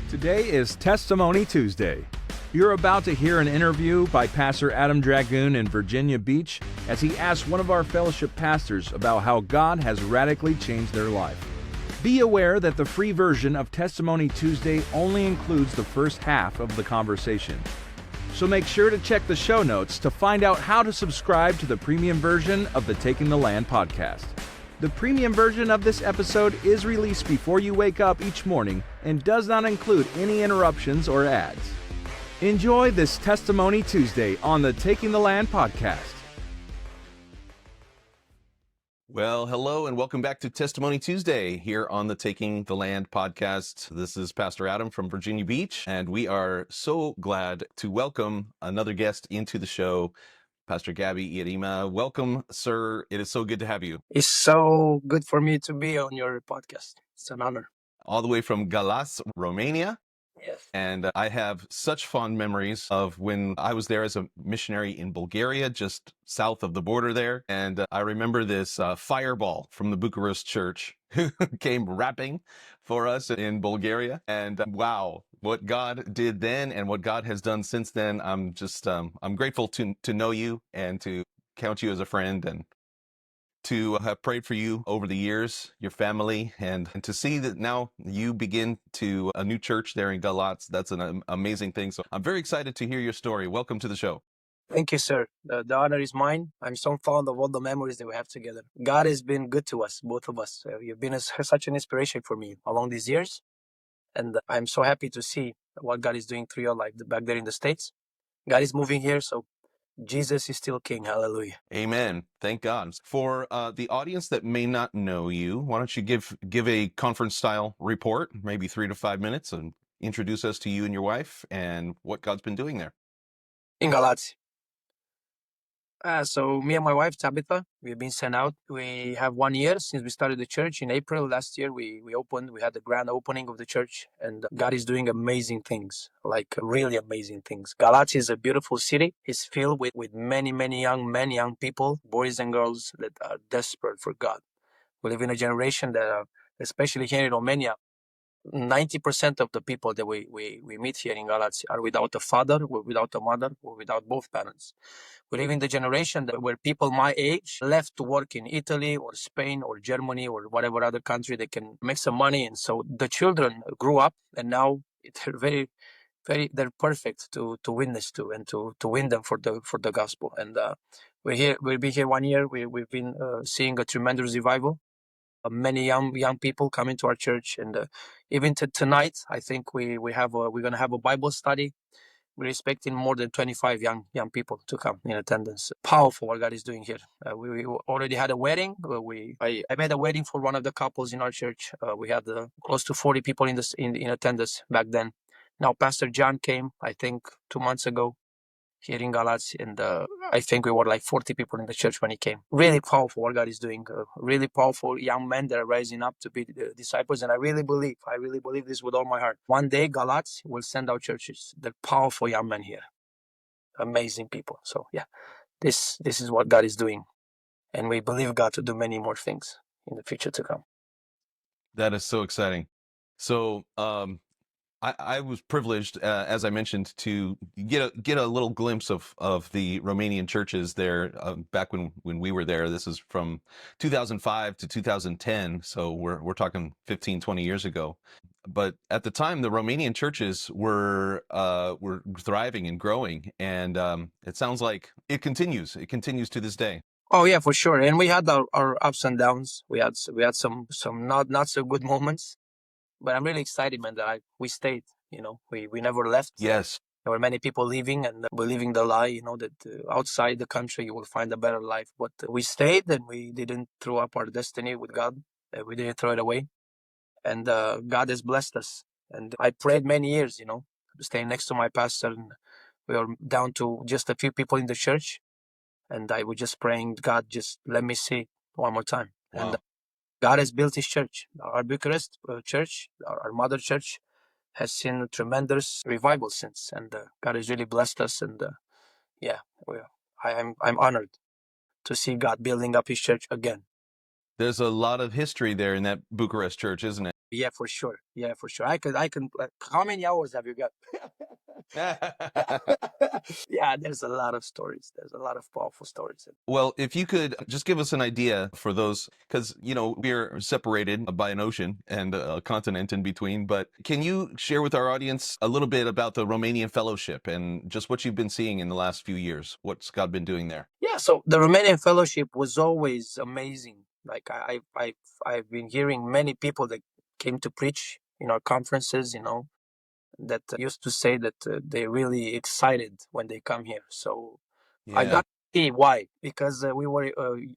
Today is Testimony Tuesday. You're about to hear an interview by Pastor Adam Dragoon in Virginia Beach as he asks one of our fellowship pastors about how God has radically changed their life. Be aware that the free version of Testimony Tuesday only includes the first half of the conversation. So make sure to check the show notes to find out how to subscribe to the premium version of the Taking the Land podcast. The premium version of this episode is released before you wake up each morning and does not include any interruptions or ads. Enjoy this Testimony Tuesday on the Taking the Land podcast. Well, hello and welcome back to Testimony Tuesday here on the Taking the Land podcast. This is Pastor Adam from Virginia Beach, and we are so glad to welcome another guest into the show, Pastor Gabi Irimia. Welcome, sir. It is so good to have you. It's so good for me to be on your podcast. It's an honor. All the way from Galaț, Romania. Yes. And I have such fond memories of when I was there as a missionary in Bulgaria, just south of the border there. And I remember this fireball from the Bucharest church who came rapping for us in Bulgaria. And wow, what God did then and what God has done since then. I'm just, I'm grateful to know you and to count you as a friend and to have prayed for you over the years, your family, and to see that now you begin to a new church there in Galaț. That's an amazing thing. So I'm very excited to hear your story. Welcome to the show. Thank you, sir. The honor is mine. I'm so fond of all the memories that we have together. God has been good to us, both of us. You've been such an inspiration for me along these years. And I'm so happy to see what God is doing through your life back there in the States. God is moving here, so Jesus is still King. Hallelujah. Amen. Thank God. For the audience that may not know you, why don't you give a conference-style report, maybe 3 to 5 minutes, and introduce us to you and your wife and what God's been doing there. In Galaț. So me and my wife, Tabitha, we've been sent out. We have 1 year since we started the church. In April last year, we had the grand opening of the church, and God is doing amazing things, like really amazing things. Galaț is a beautiful city. It's filled with many, many young people, boys and girls that are desperate for God. We live in a generation that, especially here in Romania, 90% of the people that we meet here in Galaț are without a father, or without a mother, or without both parents. We live in the generation where people my age left to work in Italy or Spain or Germany or whatever other country they can make some money. And so the children grew up and now they're they're perfect to witness to and to win them for the gospel. And we'll be here 1 year. We've been seeing a tremendous revival. Many young people come into our church, and even tonight, I think we're going to have a Bible study. We're expecting more than 25 young people to come in attendance. Powerful what God is doing here. We already had a wedding. I made a wedding for one of the couples in our church. We had close to 40 people in attendance back then. Now Pastor John came, I think 2 months ago, here in Galaț, and I think we were like 40 people in the church when he came. Really powerful what God is doing. Really powerful young men that are rising up to be the disciples, and I really believe this with all my heart. One day Galaț will send out churches. They're powerful young men here. Amazing people. So yeah, this is what God is doing, and we believe God to do many more things in the future to come. That is so exciting. So, I was privileged, as I mentioned, to get a little glimpse of the Romanian churches there back when we were there. This is from 2005 to 2010, so we're talking 15, 20 years ago. But at the time, the Romanian churches were thriving and growing, and it sounds like it continues. It continues to this day. Oh yeah, for sure. And we had our ups and downs. We had some not so good moments. But I'm really excited, man, that we stayed, we never left. Yes. There were many people leaving and believing the lie, that outside the country you will find a better life. But we stayed and we didn't throw up our destiny with God. We didn't throw it away. And God has blessed us. And I prayed many years, staying next to my pastor. And we were down to just a few people in the church. And I was just praying, God, just let me see one more time. Wow. And God has built his church. Our Bucharest church, our mother church, has seen a tremendous revival since, and God has really blessed us. And I'm honored to see God building up his church again. There's a lot of history there in that Bucharest church, isn't it? Yeah, for sure. Yeah, for sure. I can. How many hours have you got? Yeah, there's a lot of stories. There's a lot of powerful stories. Well, if you could just give us an idea for those, because, we're separated by an ocean and a continent in between, but can you share with our audience a little bit about the Romanian Fellowship and just what you've been seeing in the last few years? What's God been doing there? Yeah, so the Romanian fellowship was always amazing. Like I've been hearing many people that came to preach in our conferences, that used to say that they're really excited when they come here. So I Yeah. got to see why, because we were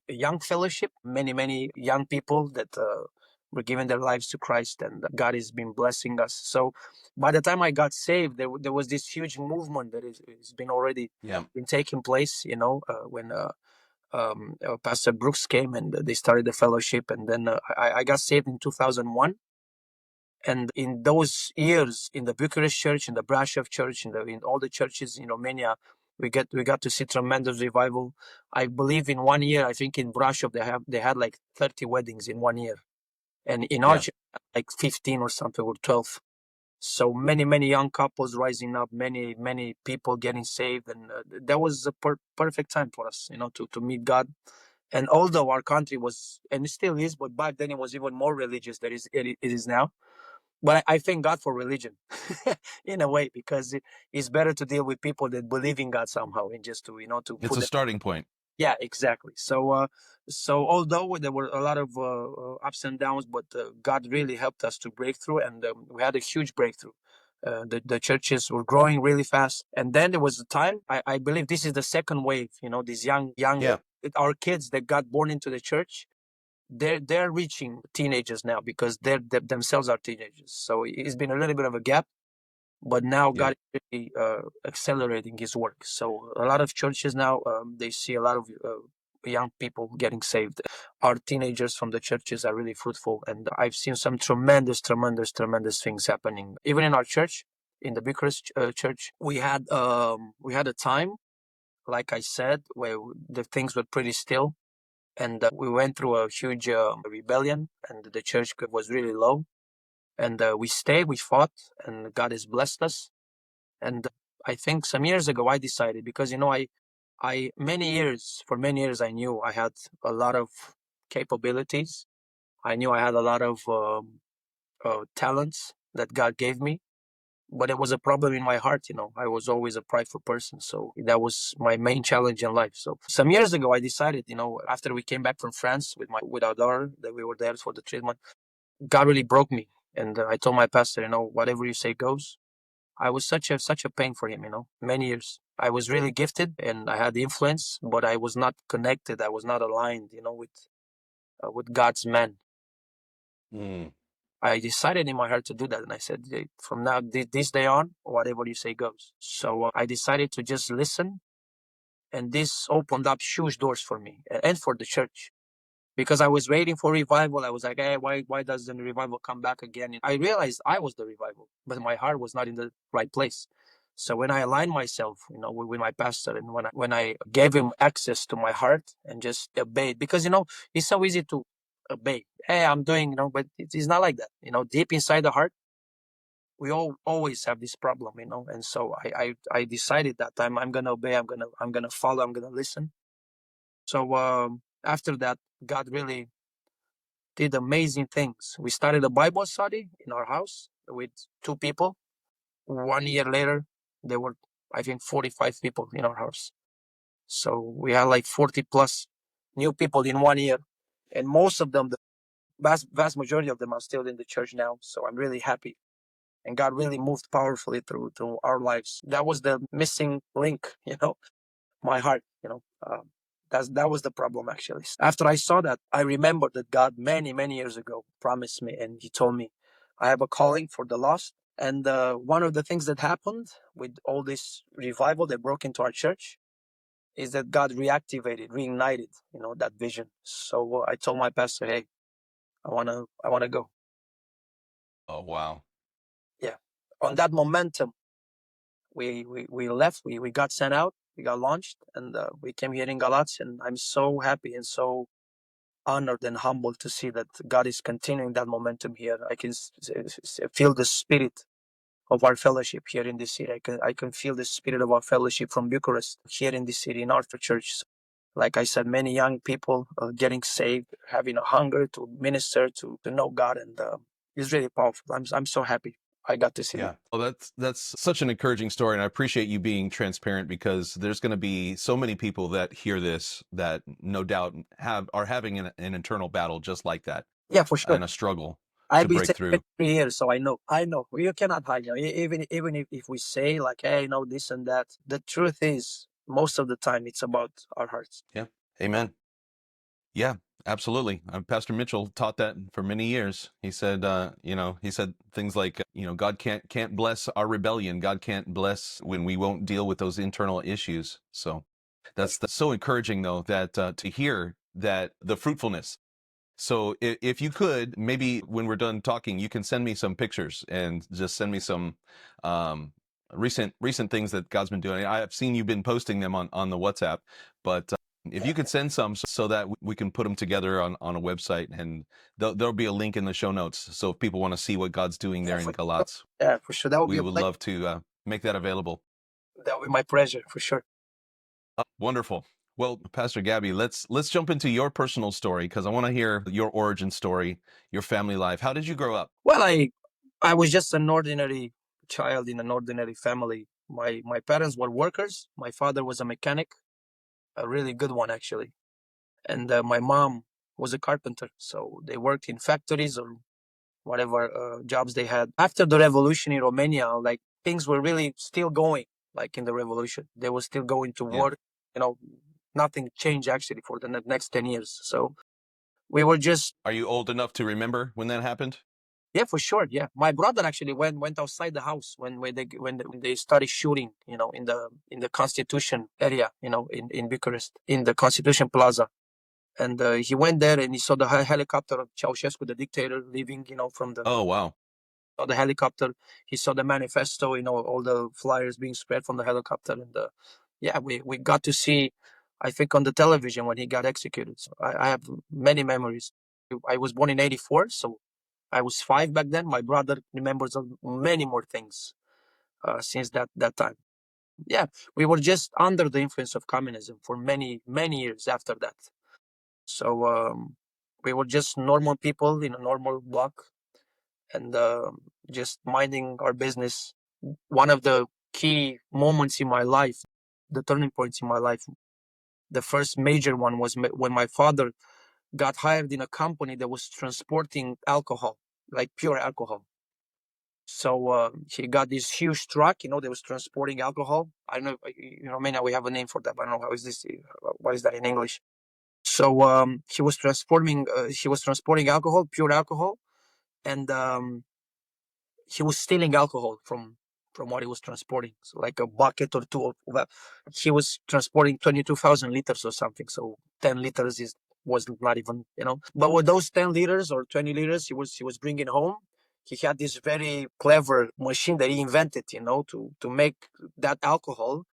a young fellowship, many young people that were giving their lives to Christ, and God has been blessing us. So by the time I got saved, there was this huge movement that has been already Yeah. been taking place. When Pastor Brooks came and they started the fellowship, and then I got saved in 2001. And in those years, in the Bucharest church, in the Brașov church, in all the churches in Romania, we got to see tremendous revival. I believe in 1 year, I think in Brașov they had like 30 weddings in 1 year, and in our Yeah. church, like 15 or something, or 12. So many young couples rising up, many people getting saved, and that was a perfect time for us, to meet God. And although our country was, and it still is, but back then it was even more religious than it is now. But I thank God for religion in a way, because it's better to deal with people that believe in God somehow, and just to to It's put a them. starting point. Yeah, exactly. So although there were a lot of ups and downs, but God really helped us to break through, and we had a huge breakthrough. The churches were growing really fast, and then there was a time. I believe this is the second wave. These young Yeah. our kids that got born into the church, they're reaching teenagers now, because they themselves are teenagers. So it's been a little bit of a gap, but now Yeah. God is really accelerating His work. So a lot of churches now, they see a lot of young people getting saved. Our teenagers from the churches are really fruitful, and I've seen some tremendous things happening. Even in our church, in the Bucharest church, we had a time, like I said, where the things were pretty still, and we went through a huge rebellion, and the church was really low. And we stayed, we fought, and God has blessed us. And I think some years ago I decided, because I for many years I knew I had a lot of capabilities. I knew I had a lot of talents that God gave me, but it was a problem in my heart. I was always a prideful person, so that was my main challenge in life. So some years ago I decided, after we came back from France with our daughter, that we were there for the treatment, God really broke me. And I told my pastor, whatever you say goes. I was such a pain for him, many years. I was really gifted and I had influence, but I was not connected. I was not aligned, with God's man. Mm. I decided in my heart to do that, and I said, "Hey, from now, this day on, whatever you say goes." So I decided to just listen, and this opened up huge doors for me and for the church, because I was waiting for revival. I was like, "Hey, why doesn't the revival come back again?" And I realized I was the revival, but my heart was not in the right place. So when I aligned myself, with my pastor, and when I gave him access to my heart and just obeyed, because it's so easy to obey. Hey, I'm doing, but it's not like that. Deep inside the heart, we all always have this problem, And so I decided that time, I'm gonna obey. I'm gonna follow. I'm gonna listen. So after that, God really did amazing things. We started a Bible study in our house with 2 people. 1 year later, there were, I think, 45 people in our house. So we had like 40 plus new people in 1 year. And most of them, the vast majority of them, are still in the church now. So I'm really happy. And God really moved powerfully through our lives. That was the missing link, my heart. That was the problem, actually. After I saw that, I remembered that God many years ago promised me, and He told me, I have a calling for the lost. And one of the things that happened with all this revival that broke into our church is that God reignited, that vision. So I told my pastor, hey, I wanna go. Oh, wow. Yeah. On that momentum, we left. We got sent out. We got launched, and we came here in Galaț, and I'm so happy and so honored and humbled to see that God is continuing that momentum here. I can feel the spirit of our fellowship here in this city. I can feel the spirit of our fellowship from Bucharest here in this city, in our church. Like I said, many young people getting saved, having a hunger to minister, to know God, and it's really powerful. I'm so happy I got to see that. Yeah. Well, that's such an encouraging story, and I appreciate you being transparent, because there's going to be so many people that hear this that no doubt are having an internal battle just like that, Yeah, for sure. and a struggle I've to been break saying through. 3 years, so I know. You cannot hide. Even if we say like, hey, no, this and that, the truth is, most of the time, it's about our hearts. Yeah. Amen. Yeah, absolutely. Pastor Mitchell taught that for many years. He said, he said things like, God can't bless our rebellion. God can't bless when we won't deal with those internal issues. So that's so encouraging, though, that to hear that the fruitfulness. So if you could, maybe when we're done talking, you can send me some pictures and just send me some recent things that God's been doing. I have seen you've been posting them on the WhatsApp, but if you could send some so that we can put them together on a website, and there'll be a link in the show notes. So if people want to see what God's doing there in Galaț, Yeah, for sure. That would be we would love to make that available. That would be my pleasure, for sure. Wonderful. Well, Pastor Gabi, let's jump into your personal story, because I want to hear your origin story, your family life. How did you grow up? Well, I was just an ordinary child in an ordinary family. My parents were workers. My father was a mechanic, a really good one actually, and my mom was a carpenter. So they worked in factories or whatever jobs they had. After the revolution in Romania, like things were really still going. Like in the revolution, they were still going to Yeah. work. Nothing changed actually for the next 10 years. So we were just. Are you old enough to remember when that happened? Yeah, for sure. Yeah, my brother actually went outside the house when they started shooting. In the Constitution area. In Bucharest, in the Constitution Plaza, and he went there and he saw the helicopter of Ceausescu, the dictator, leaving. From the Oh, wow. saw the helicopter. He saw the manifesto. All the flyers being spread from the helicopter, and yeah, we got to see. I think on the television when he got executed. So I have many memories. I was born in '84, so I was 5 back then. My brother remembers many more things since that time. Yeah, we were just under the influence of communism for many, many years after that. So we were just normal people in a normal block and just minding our business. One of the key moments in my life, the turning points in my life, the first major one was when my father got hired in a company that was transporting alcohol, like pure alcohol. So he got this huge truck, that was transporting alcohol. I don't know, in Romania we have a name for that, but I don't know what is that in English. So he was transporting alcohol, pure alcohol, and he was stealing alcohol from what he was transporting. So like a bucket or two of he was transporting 22,000 liters or something. So 10 liters was not even, But with those 10 liters or 20 liters he was bringing home, he had this very clever machine that he invented, to make that alcohol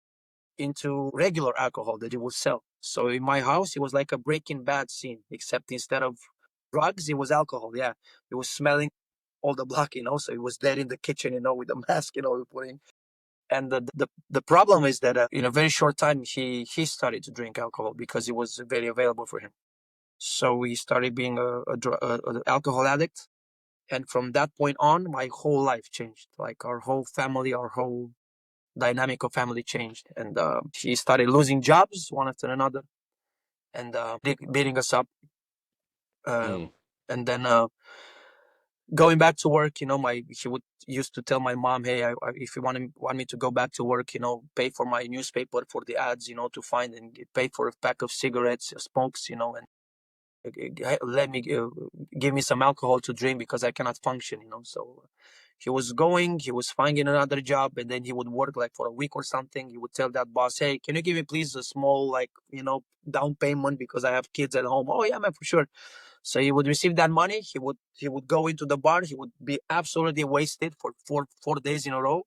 into regular alcohol that he would sell. So in my house, it was like a Breaking Bad scene, except instead of drugs, it was alcohol. Yeah, it was smelling all the block, So it was there in the kitchen, with the mask, putting. And the problem is that in a very short time, he started to drink alcohol because it was very available for him. So he started being a alcohol addict. And from that point on, my whole life changed. Like our whole family, our whole dynamic of family changed. And he started losing jobs one after another and beating us up. And then going back to work, he would used to tell my mom, hey, if you want me to go back to work, pay for my newspaper for the ads, to find and pay for a pack of cigarettes, smokes, and let me give me some alcohol to drink because I cannot function, So he was finding another job, and then he would work like for a week or something. He would tell that boss, hey, can you give me please a small, down payment because I have kids at home? Oh yeah, man, for sure. So he would receive that money. He would go into the bar. He would be absolutely wasted for four days in a row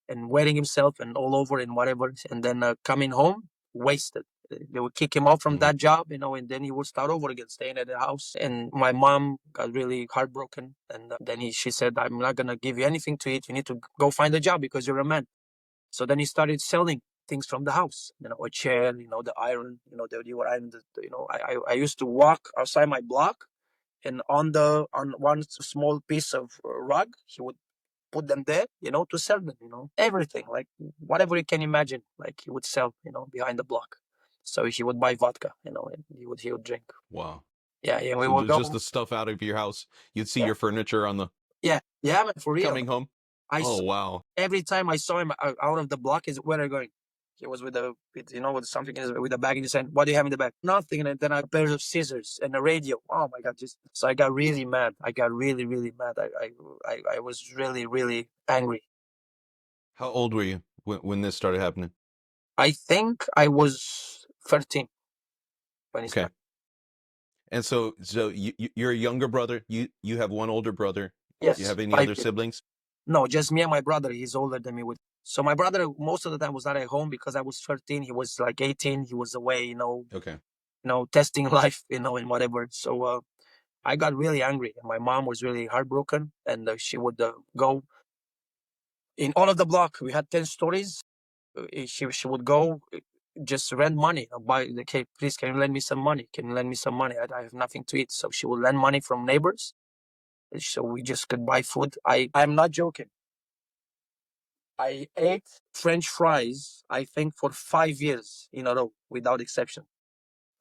and wetting himself and all over and whatever. And then coming home wasted. They would kick him out from Mhm. that job, and then he would start over again, staying at the house. And my mom got really heartbroken. And then she said, I'm not going to give you anything to eat. You need to go find a job because you're a man. So then he started selling things from the house, a chair, the iron, the iron, I used to walk outside my block, and on one small piece of rug, he would put them there, to sell them, everything, like whatever you can imagine, like he would sell, behind the block. So he would buy vodka, and he would drink. Wow. Yeah, yeah, we So would just go. the stuff out of your house, you'd see Yeah, your furniture on the yeah, yeah, man, for real. coming home. I Oh saw, wow. every time I saw him out of the block, is where are you going? He was with something with a bag in his hand. What do you have in the bag? Nothing. And then a pair of scissors and a radio. Oh my God! So I got really mad. I got really, really mad. I was really, really angry. How old were you when this started happening? I think I was 13 when it Okay. started. And so you're a younger brother. You have one older brother. Do you Yes, have any 5 other years. siblings? No, just me and my brother. He's older than me. So my brother most of the time was not at home because I was 13. He was like 18. He was away, Okay. testing life, and whatever. So I got really angry, and my mom was really heartbroken, and she would go in all of the block. We had 10 stories. She would go, just rent money, buy. Okay, please, can you lend me some money? Can you lend me some money? I have nothing to eat. So she would lend money from neighbors, so we just could buy food. I'm not joking. I ate French fries, I think, for 5 years in a row without exception.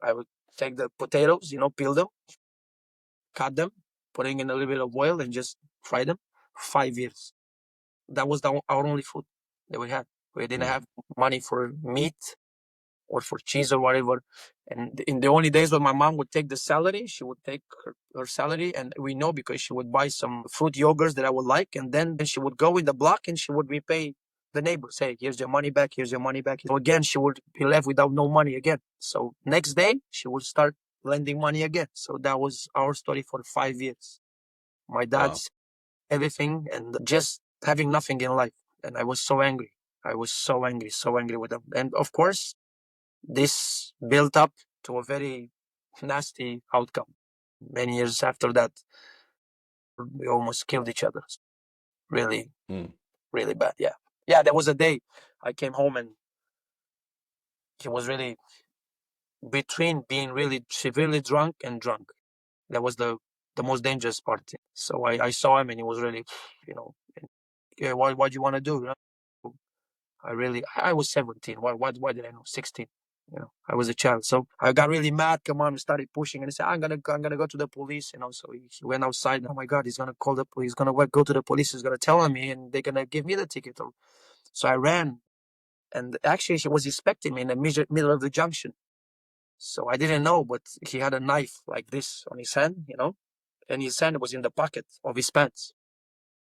I would take the potatoes, peel them, cut them, putting in a little bit of oil, and just fry them. 5 years. That was our only food that we had. We didn't Mm. have money for meat or for cheese or whatever. And in the only days when my mom would take the salary, she would take her salary, and we know because she would buy some fruit yogurts that I would like, and then she would go in the block and she would repay the neighbors. Hey, here's your money back. Here's your money back. So again, she would be left without no money again. So next day, she would start lending money again. So that was our story for 5 years. My Wow. dad's everything and just having nothing in life. And I was so angry. I was so angry with them. And of course, this built up to a very nasty outcome. Many years after that, we almost killed each other. Really, Mm. really bad. Yeah. Yeah, there was a day I came home and he was really between being really severely drunk and drunk. That was the most dangerous part. So I saw him and he was really, you know, yeah, what do you want to do? I was 17. Why did I know? 16. I was a child. So I got really mad. Come on, we started pushing, and he said, I'm gonna go to the police. So he went outside. Oh my God, he's gonna call the police. He's gonna go to the police. He's gonna tell on me, and they're gonna give me the ticket. So I ran, and actually, she was expecting me in the middle of the junction. So I didn't know, but he had a knife like this on his hand, and his hand was in the pocket of his pants.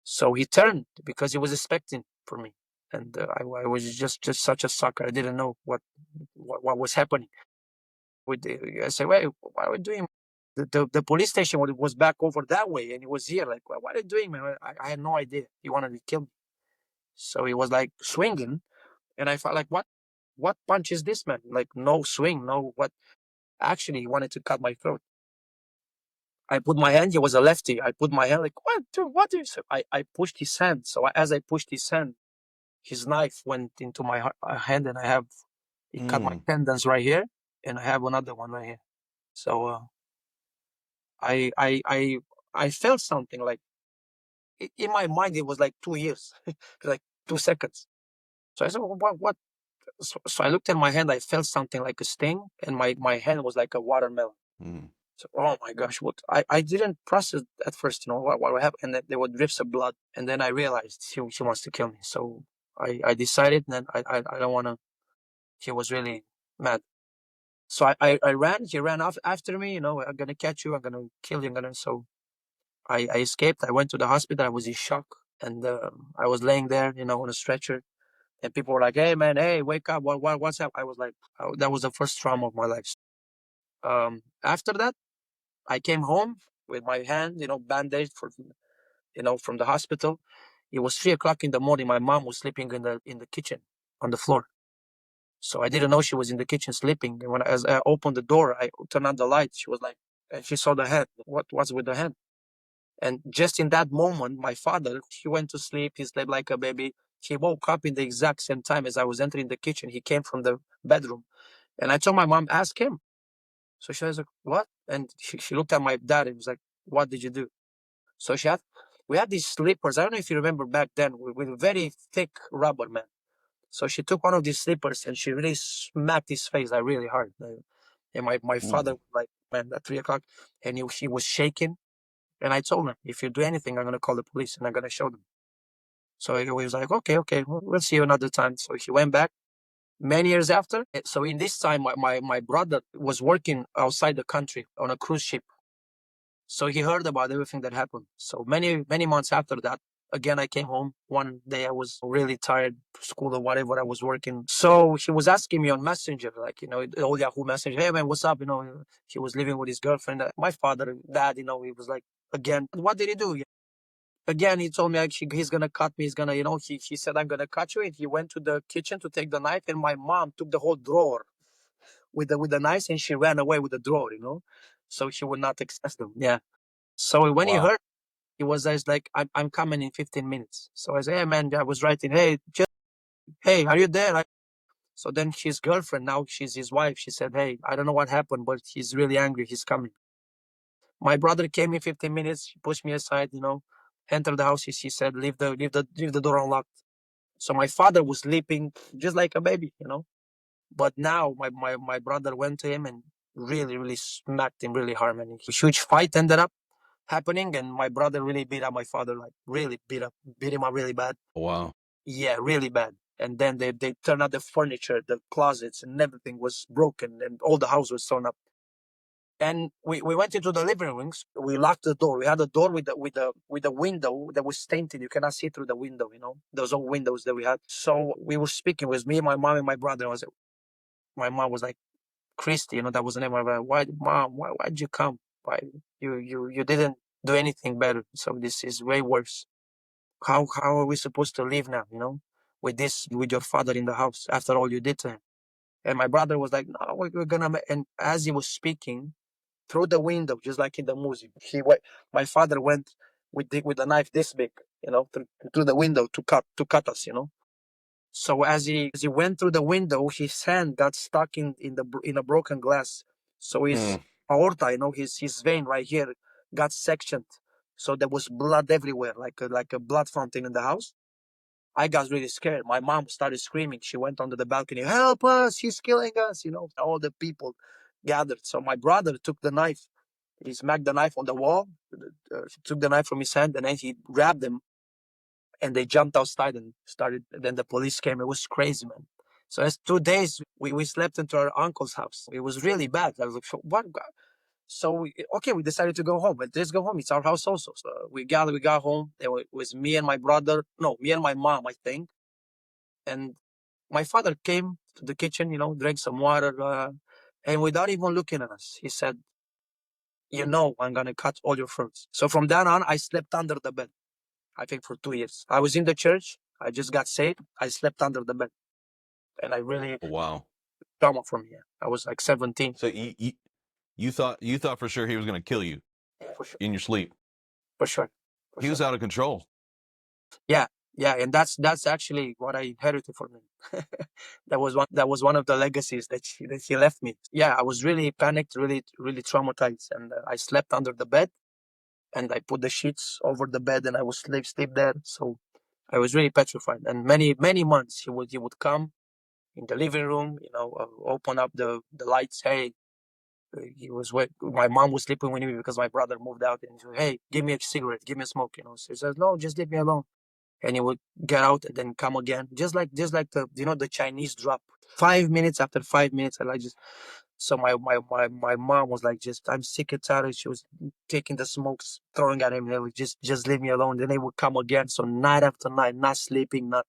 So he turned because he was expecting for me, and I was just such a sucker. I didn't know what was happening. I said, "Wait, what are we doing?" The police station was back over that way, and he was here. Like, what are you doing, man? I had no idea. He wanted to kill me. So he was like swinging, and I felt like, what punch is this, man? Like, no swing, no what. Actually, he wanted to cut my throat. I put my hand. He was a lefty. I put my hand like, what? Dude, what do you say? I pushed his hand. So as I pushed his hand, his knife went into my hand, and it cut my Mm. tendons right here, and I have another one right here. So I I I I felt something like in my mind. It was like 2 years, like 2 seconds. So I said, what? So I looked at my hand. I felt something like a sting, and my hand was like a watermelon. Mm. So, oh my gosh, what I didn't process at first, what happened, and then there were drips of blood, and then I realized she wants to kill me. So I decided that I don't want to. He was really mad. So I ran. He ran after me. I'm gonna catch you. I'm gonna kill you. So I escaped. I went to the hospital. I was in shock, and I was laying there, on a stretcher, and people were like, "Hey man, hey, wake up! What's up?" I was like, that was the first trauma of my life. After that, I came home with my hand, bandaged from the hospital. It was 3 o'clock in the morning. My mom was sleeping in the kitchen on the floor. So I didn't know she was in the kitchen sleeping. And as I opened the door, I turned on the light. She was like, and she saw the hand. What was with the hand? And just in that moment, my father, he went to sleep. He slept like a baby. He woke up in the exact same time as I was entering the kitchen. He came from the bedroom. And I told my mom, ask him. So she was like, what? And she looked at my dad and was like, what did you do? So we had these slippers. I don't know if you remember back then with very thick rubber, man. So she took one of these slippers and she really smacked his face like really hard. And my father was like, man, at 3 o'clock, and he was shaking. And I told him, if you do anything, I'm going to call the police and I'm going to show them. So he was like, okay, we'll see you another time. So he went back many years after. So in this time, my brother was working outside the country on a cruise ship. So he heard about everything that happened. So many months after that, again, I came home. One day I was really tired, school or whatever, I was working. So he was asking me on Messenger, like, old Yahoo Messenger, hey man, what's up? He was living with his girlfriend. My father, dad, he was like, again, what did he do? Again, he told me like, he's gonna cut me. He's gonna, he said, I'm gonna cut you. And he went to the kitchen to take the knife, and my mom took the whole drawer with the knife, and she ran away with the drawer, so she would not access them. Yeah. So when he Wow. heard, he was like, I'm coming in 15 minutes. So I said, hey man, I was writing, hey, are you there? So then his girlfriend, now she's his wife, she said, hey, I don't know what happened, but he's really angry. He's coming. My brother came in 15 minutes. He pushed me aside, entered the house. He said, leave the door unlocked. So my father was sleeping just like a baby, But now my brother went to him and really, really smacked him really hard. And a huge fight ended up happening. And my brother really beat up my father, like really beat him up really bad. Wow. Yeah, really bad. And then they turned out the furniture, the closets, and everything was broken, and all the house was torn up. And we went into the living rooms. We locked the door. We had a door with the window that was tainted. You cannot see through the window. Those old windows that we had. So we were speaking with me, my mom, and my brother. My mom was like, Christy, that was the name of her. Why, mom? Why'd you come? Why you didn't do anything better? So this is way worse. How are we supposed to live now? With your father in the house after all you did to him. And my brother was like, no, we're gonna. And as he was speaking, through the window, just like in the movie, my father went with the knife this big, through the window to cut us. So as he went through the window, his hand got stuck in a broken glass. So his aorta, his vein right here got sectioned. So there was blood everywhere, like a blood fountain in the house. I got really scared. My mom started screaming. She went onto the balcony, help us, he's killing us. All the people gathered. So my brother took the knife. He smacked the knife on the wall. He took the knife from his hand, and then he grabbed them, and they jumped outside and started. Then the police came. It was crazy, man. So it's 2 days. We slept into our uncle's house. It was really bad. I was like, what? So we decided to go home. But let's go home. It's our house also. So we got home. It was me and my brother. No, me and my mom, I think. And my father came to the kitchen, drank some water, and without even looking at us, he said, I'm going to cut all your fruits. So from then on, I slept under the bed, I think for 2 years. I was in the church. I just got saved. I slept under the bed. And I really, Wow. trauma from here. I was like 17. So you thought for sure he was going to kill you For sure. in your sleep. For sure. He was out of control. Yeah. Yeah. And that's actually what I inherited from him. That was one of the legacies that he left me. Yeah. I was really panicked, really, really traumatized. And I slept under the bed, and I put the sheets over the bed, and I would sleep there. So I was really petrified. And many months he would come in the living room, open up the lights. Hey, my mom was sleeping with me because my brother moved out, and he said, hey, give me a cigarette, give me a smoke. So he says, no, just leave me alone. And he would get out and then come again, just like the Chinese drop. 5 minutes after 5 minutes, I like just. So my mom was like, I'm sick and tired. She was taking the smokes, throwing at him. They would just leave me alone. Then they would come again. So night after night, not sleeping, not.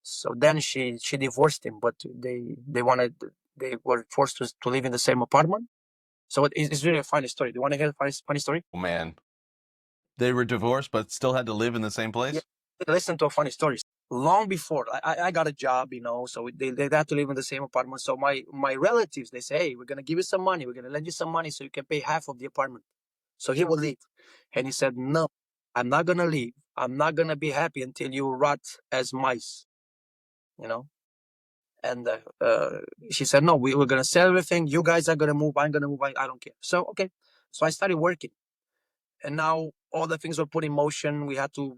So then she divorced him, but they were forced to live in the same apartment. So it's really a funny story. Do you want to hear a funny story? Oh, man. They were divorced, but still had to live in the same place? Yeah. Listen to a funny story. long before I got a job, so they had to live in the same apartment. So my relatives, they say, hey, we're going to give you some money. We're going to lend you some money so you can pay half of the apartment. So he will leave. And he said, no, I'm not going to leave. I'm not going to be happy until you rot as mice, you know? And she said, no, we're going to sell everything. You guys are going to move. I'm going to move. I don't care. So, okay. So I started working. And now all the things were put in motion. We had to,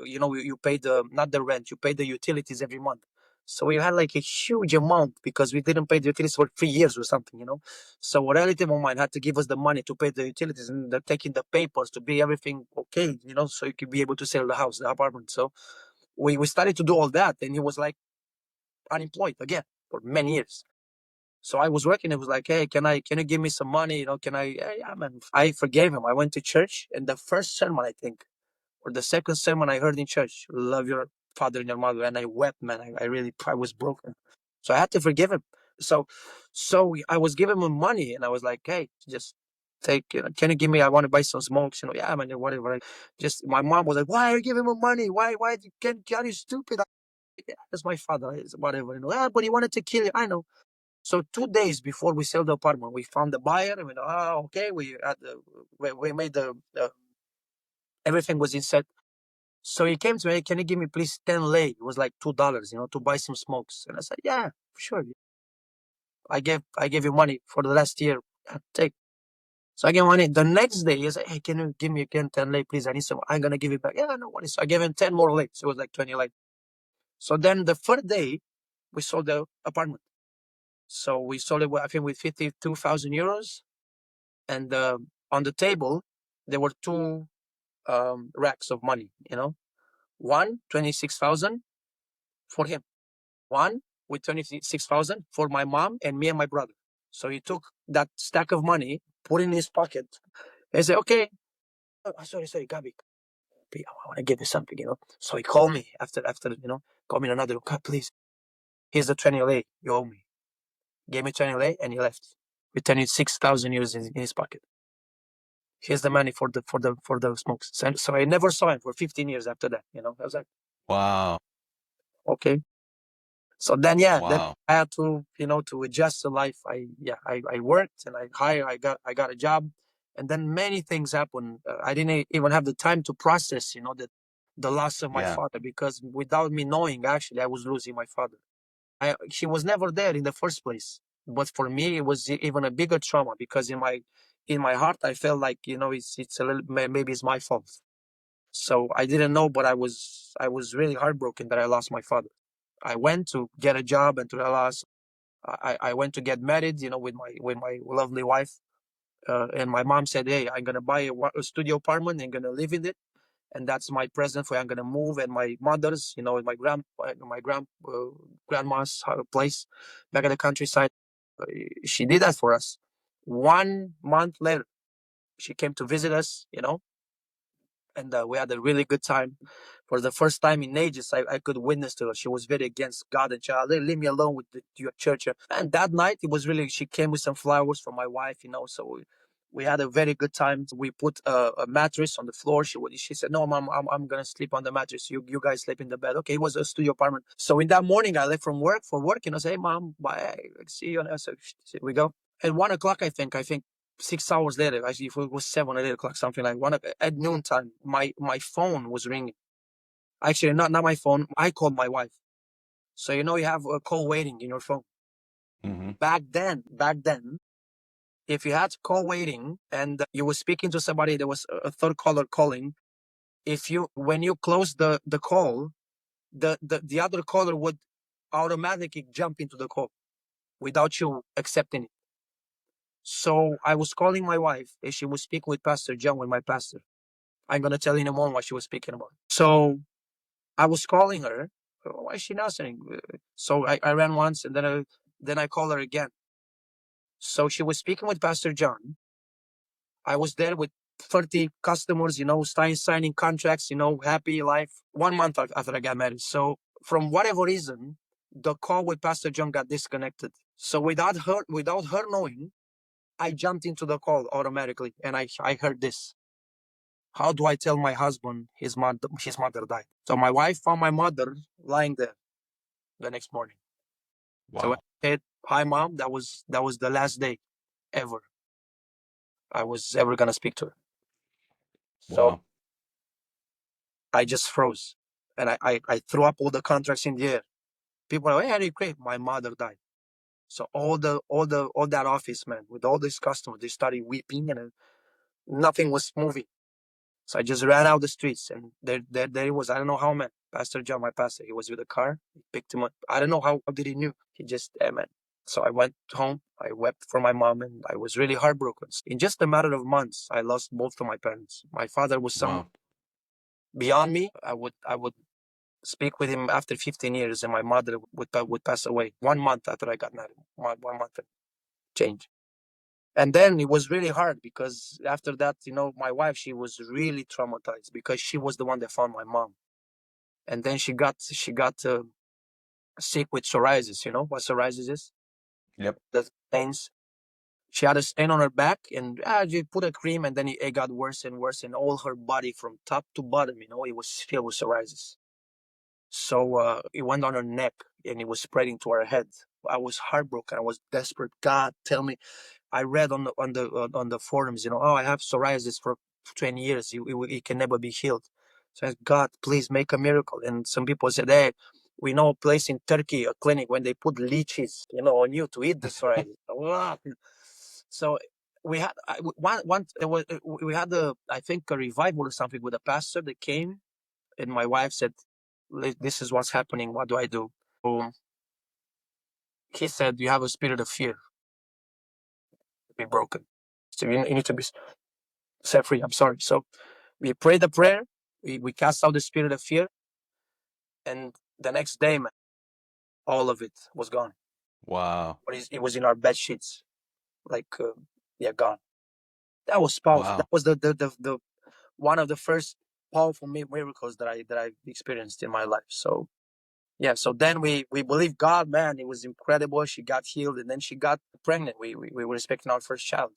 you pay not the rent, you pay the utilities every month. So we had like a huge amount because we didn't pay the utilities for 3 years or something. So a relative of mine had to give us the money to pay the utilities, and they're taking the papers to be everything okay, so you could be able to sell the house, the apartment. So we started to do all that, and he was like unemployed again for many years. So I was working. It was like, hey, can you give me some money? Can I? Yeah, man. I forgave him. I went to church, and the first sermon, I think, or the second sermon I heard in church, love your father and your mother, and I wept, man. I was broken. So I had to forgive him. So I was giving him money, and I was like, hey, just take. Can you give me? I want to buy some smokes. Yeah, man, whatever. Just my mom was like, why are you giving him money? Why? Can you stupid? Yeah, that's my father. It's whatever. Yeah, but he wanted to kill you. I know. So 2 days before we sell the apartment, we found the buyer. And we know, okay, we made everything was in set. So he came to me, can you give me please 10 lei? It was like $2, to buy some smokes. And I said, yeah, for sure. I gave you money for the last year. Take. So I gave money. The next day, he said, hey, can you give me again 10 lei, please? I need some. I'm gonna give it back. Yeah, no worries. So I gave him 10 more lei. So it was like 20 lei. So then the third day, we sold the apartment. So we sold it, I think, with 52,000 euros. And on the table, there were two racks of money, one, 26,000 for him, one with 26,000 for my mom and me and my brother. So he took that stack of money, put it in his pocket, and said, okay, sorry, Gabby, I want to give you something, So he called me after, called me another, God, please, here's the 20 lei you owe me. Gave me 20 lei and he left with 26,000 euros in his pocket. Here's the money for the smokes. So I never saw him for 15 years after that. I was like, Wow. okay. So then, then Wow. I had to, to adjust to life. I worked and I got a job, and then many things happened. I didn't even have the time to process, the loss of my Yeah. father, because without me knowing, actually, I was losing my father. She was never there in the first place. But for me, it was even a bigger trauma, because in my heart, I felt like, it's a little, maybe it's my fault. So I didn't know, but I was really heartbroken that I lost my father. I went to get a job and to realize I went to get married, with my lovely wife. And my mom said, hey, I'm gonna buy a studio apartment and gonna live in it, and that's my present for you. I'm gonna move. And my mother's, grandma's place back in the countryside. She did that for us. 1 month later, she came to visit us, and we had a really good time. For the first time in ages, I could witness to her. She was very against God and child. Leave me alone with your church. And that night, it was really, she came with some flowers for my wife, so we had a very good time. We put a mattress on the floor. She said, no, Mom, I'm going to sleep on the mattress. You guys sleep in the bed. Okay, it was a studio apartment. So in that morning, I left from work for work, I say, hey, Mom, bye. See you. So we go. At 1 o'clock, I think 6 hours later, actually, if it was 7 or 8 o'clock, something like at noontime, my phone was ringing. Actually, not my phone. I called my wife. So you have a call waiting in your phone. Mm-hmm. Back then, if you had call waiting and you were speaking to somebody, there was a third caller calling. When you close the call, the other caller would automatically jump into the call without you accepting it. So I was calling my wife, and she was speaking with Pastor John, with my pastor. I'm gonna tell you in a moment what she was speaking about. So I was calling her. Why is she not saying? So I ran once, and then I called her again. So she was speaking with Pastor John. I was there with 30 customers, signing contracts, happy life. 1 month after I got married. So from whatever reason, the call with Pastor John got disconnected. So without her knowing, I jumped into the call automatically, and I heard this. How do I tell my husband his mother died? So my wife found my mother lying there the next morning. So I said, "Hi, Mom. That was the last day ever I was ever gonna speak to her." So Wow. I just froze, and I threw up all the contracts in the air. People are like, "Hey, how do you create?" My mother died. So all that office, man, with all these customers, they started weeping, and nothing was moving. So I just ran out the streets, and there he was. I don't know how, man. Pastor John, my pastor, he was with a car. He picked him up. I don't know how did he knew. He just, man. So I went home. I wept for my mom, and I was really heartbroken. In just a matter of months, I lost both of my parents. My father was some beyond me. I would speak with him after 15 years, and my mother would pass away 1 month after I got married. 1 month and change. And then it was really hard because after that, my wife, she was really traumatized because she was the one that found my mom. And then she got sick with psoriasis. You know what psoriasis is? Yep. The stains. She had a stain on her back, and you put a cream, and then it got worse and worse, and all her body from top to bottom, it was filled with psoriasis. So it went on her neck, and it was spreading to her head. I was heartbroken. I was desperate. God, tell me. I read on the forums, oh, I have psoriasis for 20 years. It can never be healed. So I said, God, please make a miracle. And some people said, hey, we know a place in Turkey, a clinic, when they put leeches, on you to eat the psoriasis. So we had we had I think a revival or something with a pastor that came, and my wife said, this is what's happening. What do I do? So he said, you have a spirit of fear to be broken. So you need to be set free. I'm sorry. So we prayed the prayer. We cast out the spirit of fear. And the next day, man, all of it was gone. Wow. But it was in our bed sheets. Like, gone. That was powerful. Wow. That was the one of the first powerful miracles that I experienced in my life. So yeah, so then we believed God, man. It was incredible. She got healed, and then she got pregnant. We were expecting our first child.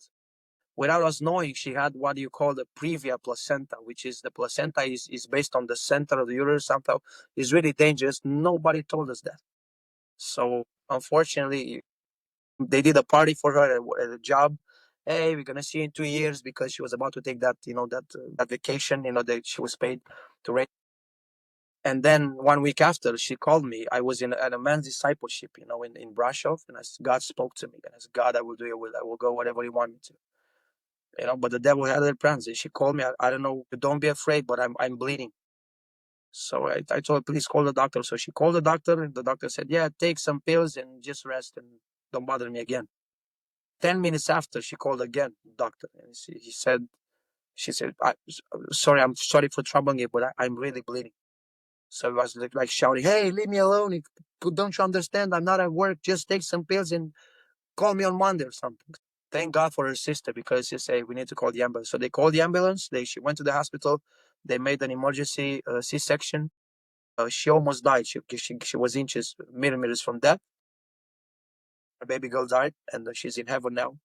Without us knowing, she had what you call the previa placenta, which is the placenta is based on the center of the uterus. Somehow is really dangerous. Nobody told us that. So unfortunately, they did a party for her at a job. Hey, we're gonna see you in 2 years, because she was about to take that that vacation, that she was paid to raise. And then 1 week after, she called me. I was at a men's discipleship, in Brasov, and God spoke to me. And I said, God, I will do your will. I will go whatever you want me to. But the devil had other plans. And she called me. I don't know. Don't be afraid, but I'm bleeding. So I told her, please call the doctor. So she called the doctor, and the doctor said, yeah, take some pills and just rest and don't bother me again. 10 minutes after, she called again, doctor, and she said, sorry, I'm sorry for troubling you, but I'm really bleeding. So I was like shouting, hey, leave me alone. Don't you understand? I'm not at work. Just take some pills and call me on Monday or something. Thank God for her sister, because she said, we need to call the ambulance. So they called the ambulance. She went to the hospital. They made an emergency C-section. She almost died. She was millimeters from death. Her baby girl died, and she's in heaven now.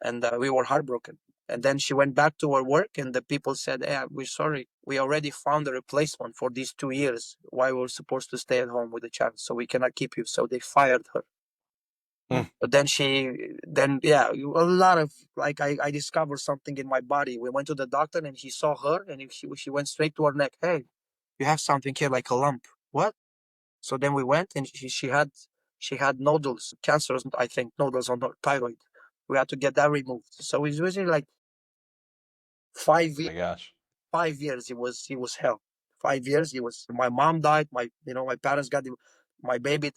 And we were heartbroken. And then she went back to her work, and the people said, hey, we're sorry. We already found a replacement for these 2 years. Why we're supposed to stay at home with the child? So we cannot keep you. So they fired her. But then a lot of, like, I discovered something in my body. We went to the doctor, and he saw her, and she went straight to her neck. Hey, you have something here, like a lump. What? So then we went, and she had nodules, cancerous, I think, nodules on her thyroid. We had to get that removed. So it's usually like 5 years. My gosh. 5 years. It was hell. 5 years. It was. My mom died. My parents my baby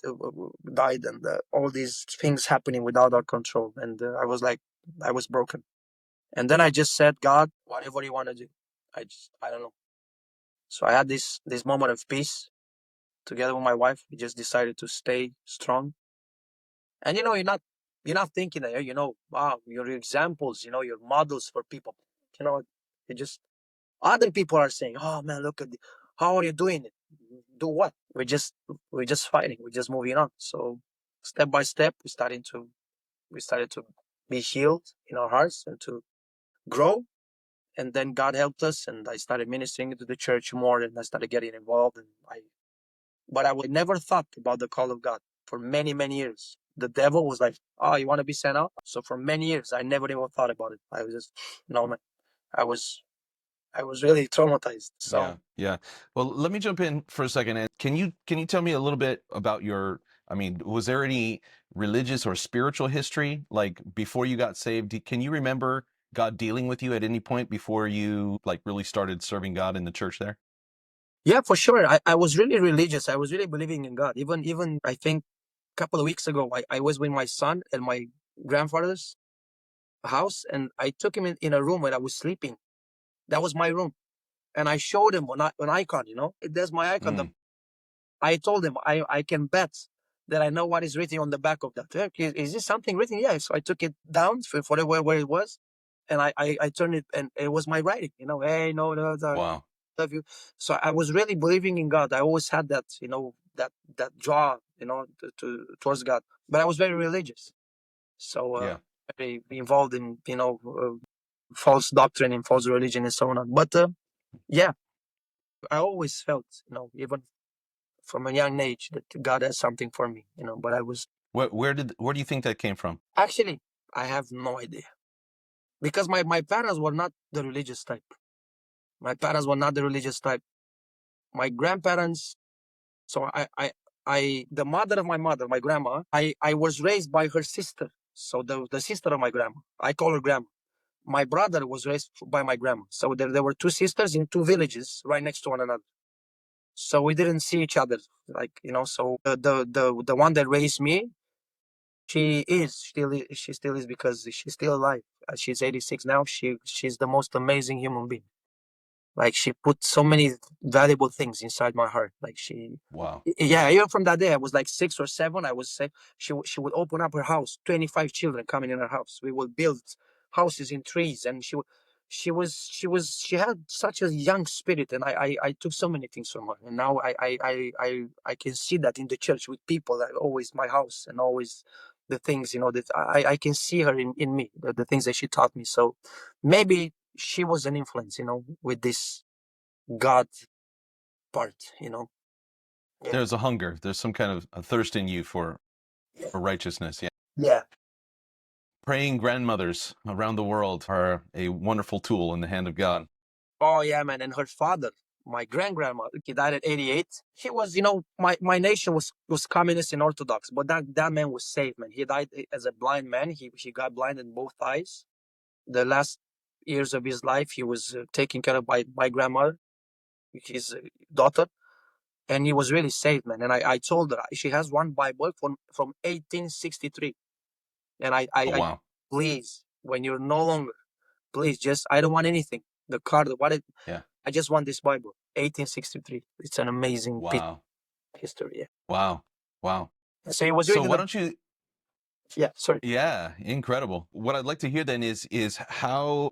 died, and all these things happening without our control. And I was broken. And then I just said, God, whatever you want to do. I don't know. So I had this moment of peace together with my wife. We just decided to stay strong. And you're not thinking that, wow, you're examples, you're models for people. You just other people are saying, oh man, look how are you doing it? Do what? We're just fighting. We're just moving on. So step by step, we started to be healed in our hearts and to grow. And then God helped us, and I started ministering to the church more, and I started getting involved. But I would never thought about the call of God for many, many years. The devil was like, "Oh, you want to be sent out?" So for many years, I never even thought about it. I was just, no, man. I was really traumatized. Yeah, So yeah. Well, let me jump in for a second. And can you tell me a little bit about your, I mean, was there any religious or spiritual history like before you got saved? Can you remember God dealing with you at any point before you like really started serving God in the church there? yeah, for sure. I was really religious. I was really believing in God. Even I think a couple of weeks ago, I was with my son at my grandfather's house, and I took him in a room where I was sleeping. That was my room. And I showed him an icon, there's my icon. Mm, I told him, I can bet that I know what is written on the back of that. Is this something written? Yeah. So I took it down for where it was, and I turned it, and it was my writing, hey, no, no, no, wow. love you. So I was really believing in God. I always had that, that draw, towards God. But I was very religious. So Yeah. very involved in, false doctrine and false religion and so on. But yeah, I always felt, even from a young age that God has something for me, but I was Where do you think that came from? actually, I have no idea because my parents were not the religious type. My parents were not the religious type. My grandparents, so the mother of my mother, my grandma, I was raised by her sister. So the sister of my grandma, I call her grandma. My brother was raised by my grandma. So there were two sisters in two villages right next to one another. So we didn't see each other, like, so the one that raised me, she still is because she's still alive. She's 86 now. She's the most amazing human being. Like, she put so many valuable things inside my heart. Like, Wow. yeah, even from that day, I was like 6 or 7. I was say she would open up her house, 25 children coming in her house. We would build houses in trees, and she had such a young spirit, and I took so many things from her, and now I can see that in the church with people. That always my house, and always the things, that I can see her in me, the things that she taught me. So maybe she was an influence, with this God part, Yeah. There's a hunger. There's some kind of a thirst in you for righteousness. Yeah. Yeah. Praying grandmothers around the world are a wonderful tool in the hand of God. Oh yeah, man. And her father, my grandma, he died at 88. He was, my nation was communist and Orthodox, but that man was saved, man. He died as a blind man. He got blind in both eyes. The last years of his life, he was taken care of by my grandmother, his daughter, and he was really saved, man. And I told her she has one Bible from 1863, and Oh, I wow. please, when you're no longer, please, just, I don't want anything. The card, Yeah. I just want this Bible, 1863. It's an amazing piece Wow. of history. Yeah. Wow. Wow. So it was So really why don't you, yeah. Sorry. yeah, incredible. What I'd like to hear then is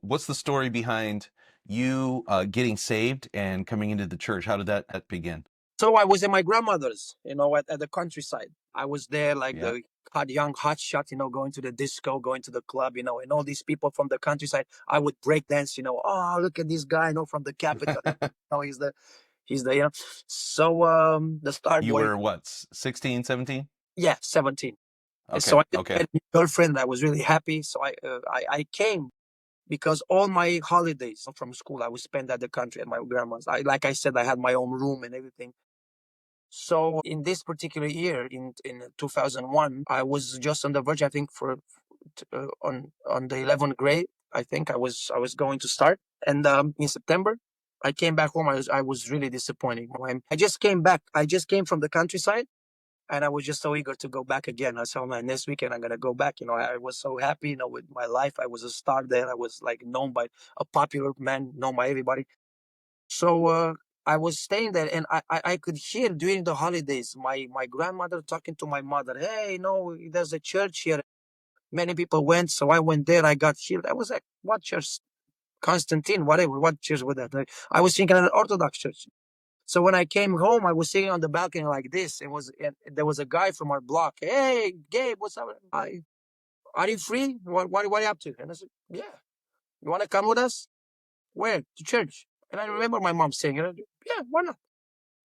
what's the story behind you getting saved and coming into the church? How did that begin? So I was at my grandmother's, at the countryside. I was there like Yeah. the young hot shot, going to the disco, going to the club, and all these people from the countryside. I would break dance, oh, look at this guy, from the capital. He's the, So the star You boy, were what, 16, 17? yeah, 17. And Okay. so I just Okay. had a girlfriend. I was really happy. So I came because all my holidays from school I would spend at the country at my grandma's. Like I said, I had my own room and everything. So in this particular year, in 2001, I was just on the verge. I think on the 11th grade, I think I was going to start. And in September, I came back home. I was really disappointed. I just came back. I just came from the countryside, and I was just so eager to go back again. I said, man, this weekend I'm gonna go back. I was so happy, with my life. I was a star there. I was like known by a popular man, known by everybody. So I was staying there, and I could hear during the holidays my grandmother talking to my mother. Hey, there's a church here. Many people went, so I went there. I got healed. I was like, what church? Constantine, whatever. What church was that? I was thinking an Orthodox church. So when I came home, I was sitting on the balcony like this. And there was a guy from our block. Hey, Gabe, what's up? Are you free? What are you up to? And I said, yeah. You want to come with us? Where? To church. And I remember my mom saying, yeah, why not?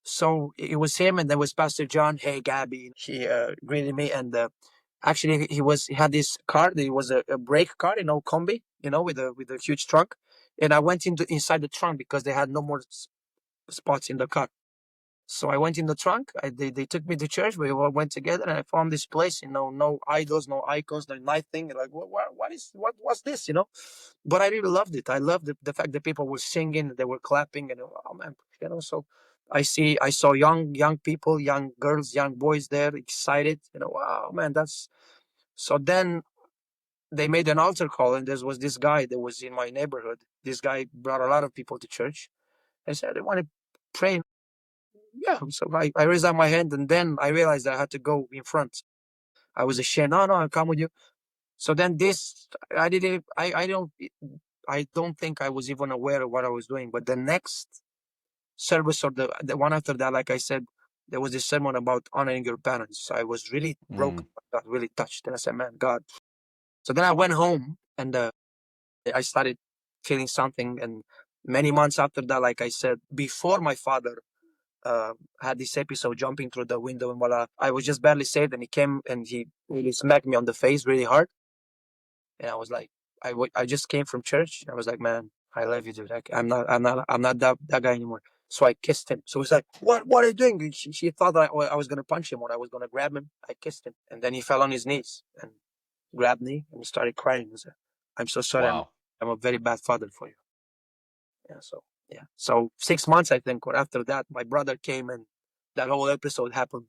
So it was him, and there was Pastor John. Hey, Gabby. He greeted me, and actually he had this car. It was a brake car, combi, with a huge trunk. And I went inside the trunk because they had no more spots in the car. So I went in the trunk. They took me to church. We all went together, and I found this place. No idols, no icons, no nothing. Like what's this? But I really loved it. I loved the fact that people were singing, they were clapping, and oh man, So I saw young people, young girls, young boys there, excited. Wow, man, that's. So then they made an altar call, and there was this guy that was in my neighborhood. This guy brought a lot of people to church. I said, I want to pray. Yeah, so I raised up my hand, and then I realized I had to go in front. I was ashamed. No, I'll come with you. So then I don't think I was even aware of what I was doing. But the next service, or the one after that, like I said, there was this sermon about honoring your parents. I was really broken, got really touched. And I said, man, God. So then I went home, and I started feeling something. And many months after that, like I said, before my father had this episode jumping through the window, and voila, I was just barely saved, and he came and he really smacked me on the face really hard. And I was like, I just came from church. I was like, man, I love you, dude. I'm not that guy anymore. So I kissed him. So he's like, what are you doing? She thought that I was going to punch him, or I was going to grab him. I kissed him. And then he fell on his knees and grabbed me and started crying. He said, I'm so sorry. Wow. I'm a very bad father for you. Yeah. So, yeah. So 6 months, I think, or after that, my brother came, and that whole episode happened.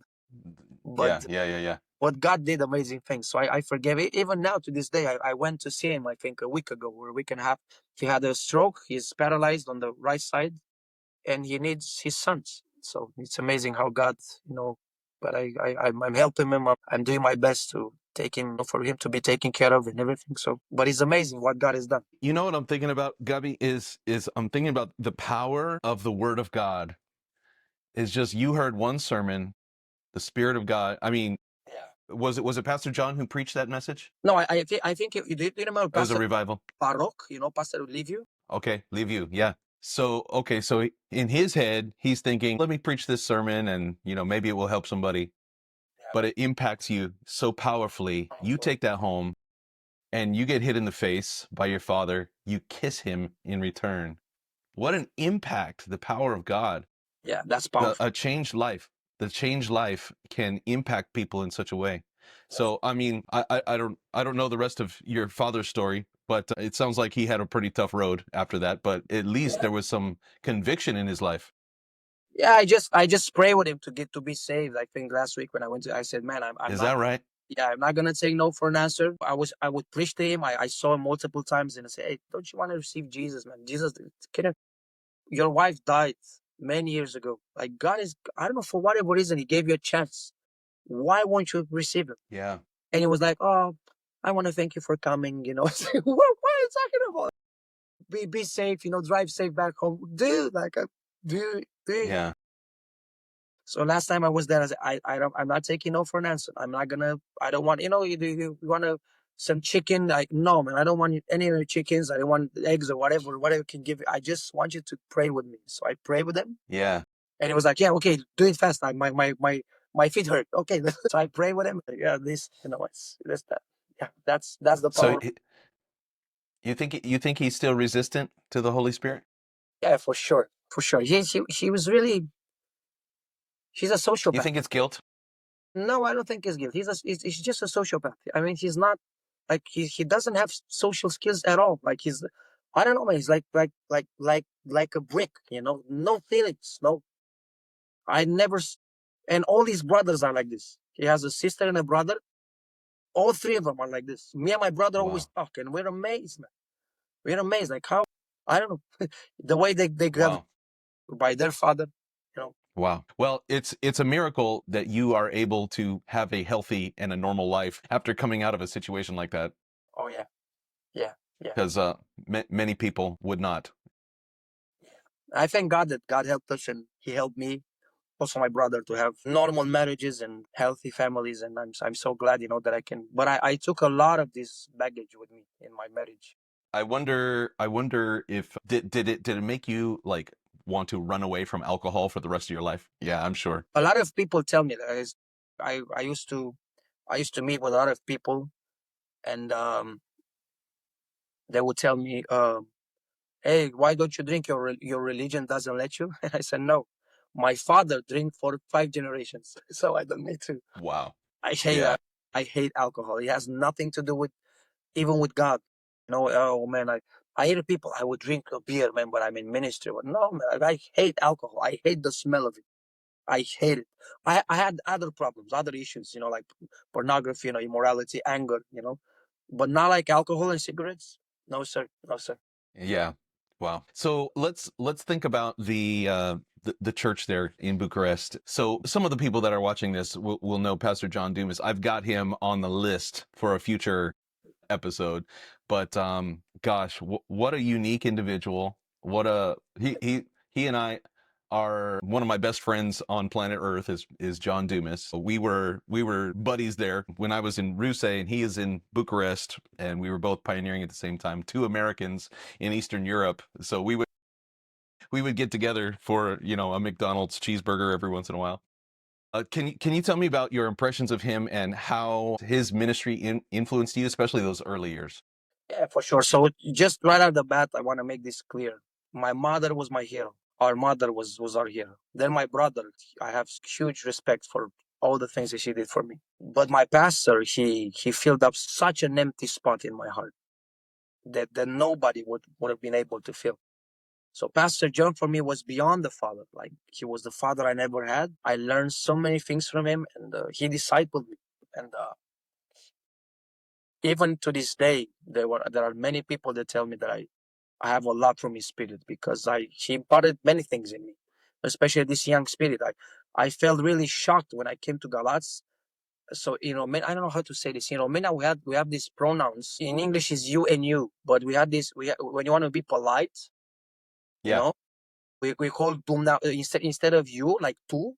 But Yeah. what God did amazing things. So I forgave it. Even now to this day, I went to see him, I think a week ago or a week and a half. He had a stroke. He's paralyzed on the right side, and he needs his sons. So it's amazing how God, but I'm helping him. I'm doing my best to for him to be taken care of and everything. So, but it's amazing what God has done. You know what I'm thinking about, Gabby, is I'm thinking about the power of the Word of God. Is just, you heard one sermon, the Spirit of God. I mean, was it Pastor John who preached that message? No, I think you did remember It was a Pastor revival. Baroque, Pastor will leave you. Okay, leave you. Yeah. So in his head, he's thinking, let me preach this sermon, and maybe it will help somebody. But it impacts you so powerfully. You take that home, and you get hit in the face by your father. You kiss him in return. What an impact, the power of God. Yeah, that's powerful. A changed life. The changed life can impact people in such a way. So, I mean, I don't know the rest of your father's story, but it sounds like he had a pretty tough road after that. But at least there was some conviction in his life. Yeah, I just pray with him to be saved. I think last week when I said, man, I'm Is not. that right? Yeah, I'm not gonna say no for an answer. I would preach to him. I saw him multiple times, and I say, hey, don't you want to receive Jesus, man? Jesus, your wife died many years ago. Like God I don't know, for whatever reason, He gave you a chance. Why won't you receive Him? Yeah. And he was like, oh, I want to thank you for coming. I was like, what are you talking about? Be safe, drive safe back home, dude. Like, do. Yeah. So last time I was there, I said, I'm not taking no for an answer. I don't want, you want some chicken? Like, no, man, I don't want any of the chickens. I don't want eggs or whatever you can give. I just want you to pray with me. So I prayed with him. Yeah. And he was like, yeah, okay, do it fast. Like, my feet hurt. Okay. So I prayed with him. Yeah, it's this, that. Yeah, that's the power. So you think he's still resistant to the Holy Spirit? Yeah, for sure. For sure. She was really, she's a sociopath. You think it's guilt? No, I don't think he's guilty. He's just a sociopath. I mean, he's not like he doesn't have social skills at all. Like I don't know, man. He's like a brick. No feelings. No, I never. And all his brothers are like this. He has a sister and a brother. All three of them are like this. Me and my brother always talk, and we're amazed, man. We're amazed. Like how, I don't know, the way they got by their father. Wow. Well, it's a miracle that you are able to have a healthy and a normal life after coming out of a situation like that. Oh yeah. Yeah. Because many people would not. I thank God that God helped us, and He helped me, also my brother, to have normal marriages and healthy families. And I'm so glad, that I can. But I took a lot of this baggage with me in my marriage. I wonder if did it make you like want to run away from alcohol for the rest of your life? Yeah, I'm sure. A lot of people tell me that I used to meet with a lot of people, and they would tell me, "Hey, why don't you drink? Your religion doesn't let you." And I said, "No, my father drank for 5 generations, so I don't need to." Wow. I hate Yeah. I hate alcohol. It has nothing to do with even with God. Oh man, I hate people. I would drink a beer, man, but I'm in ministry. But no, man, I hate alcohol. I hate the smell of it. I hate it. I had other problems, other issues, like pornography, immorality, anger, but not like alcohol and cigarettes. No, sir. No, sir. Yeah. Wow. So let's think about the church there in Bucharest. So some of the people that are watching this will know Pastor John Dumas. I've got him on the list for a future episode. But gosh, what a unique individual. What a he and I are one of my best friends on planet Earth is John Dumas. We were buddies there when I was in Ruse and he is in Bucharest, and we were both pioneering at the same time. Two Americans in Eastern Europe. So we would get together for, a McDonald's cheeseburger every once in a while. Can you tell me about your impressions of him and how his ministry influenced you, especially those early years? Yeah, for sure. So just right out of the bat, I want to make this clear. My mother was my hero. Our mother was our hero. Then my brother, I have huge respect for all the things that she did for me. But my pastor, he filled up such an empty spot in my heart that nobody would have been able to fill. So Pastor John for me was beyond the father. Like he was the father I never had. I learned so many things from him, and he discipled me. And even to this day, there are many people that tell me that I have a lot from his spirit because he imparted many things in me, especially this young spirit. I felt really shocked when I came to Galaț. So man, I don't know how to say this. Man, we have these pronouns in English is you and you, but we had this. When you want to be polite, you Yeah, know, we call dumna instead of you like tu,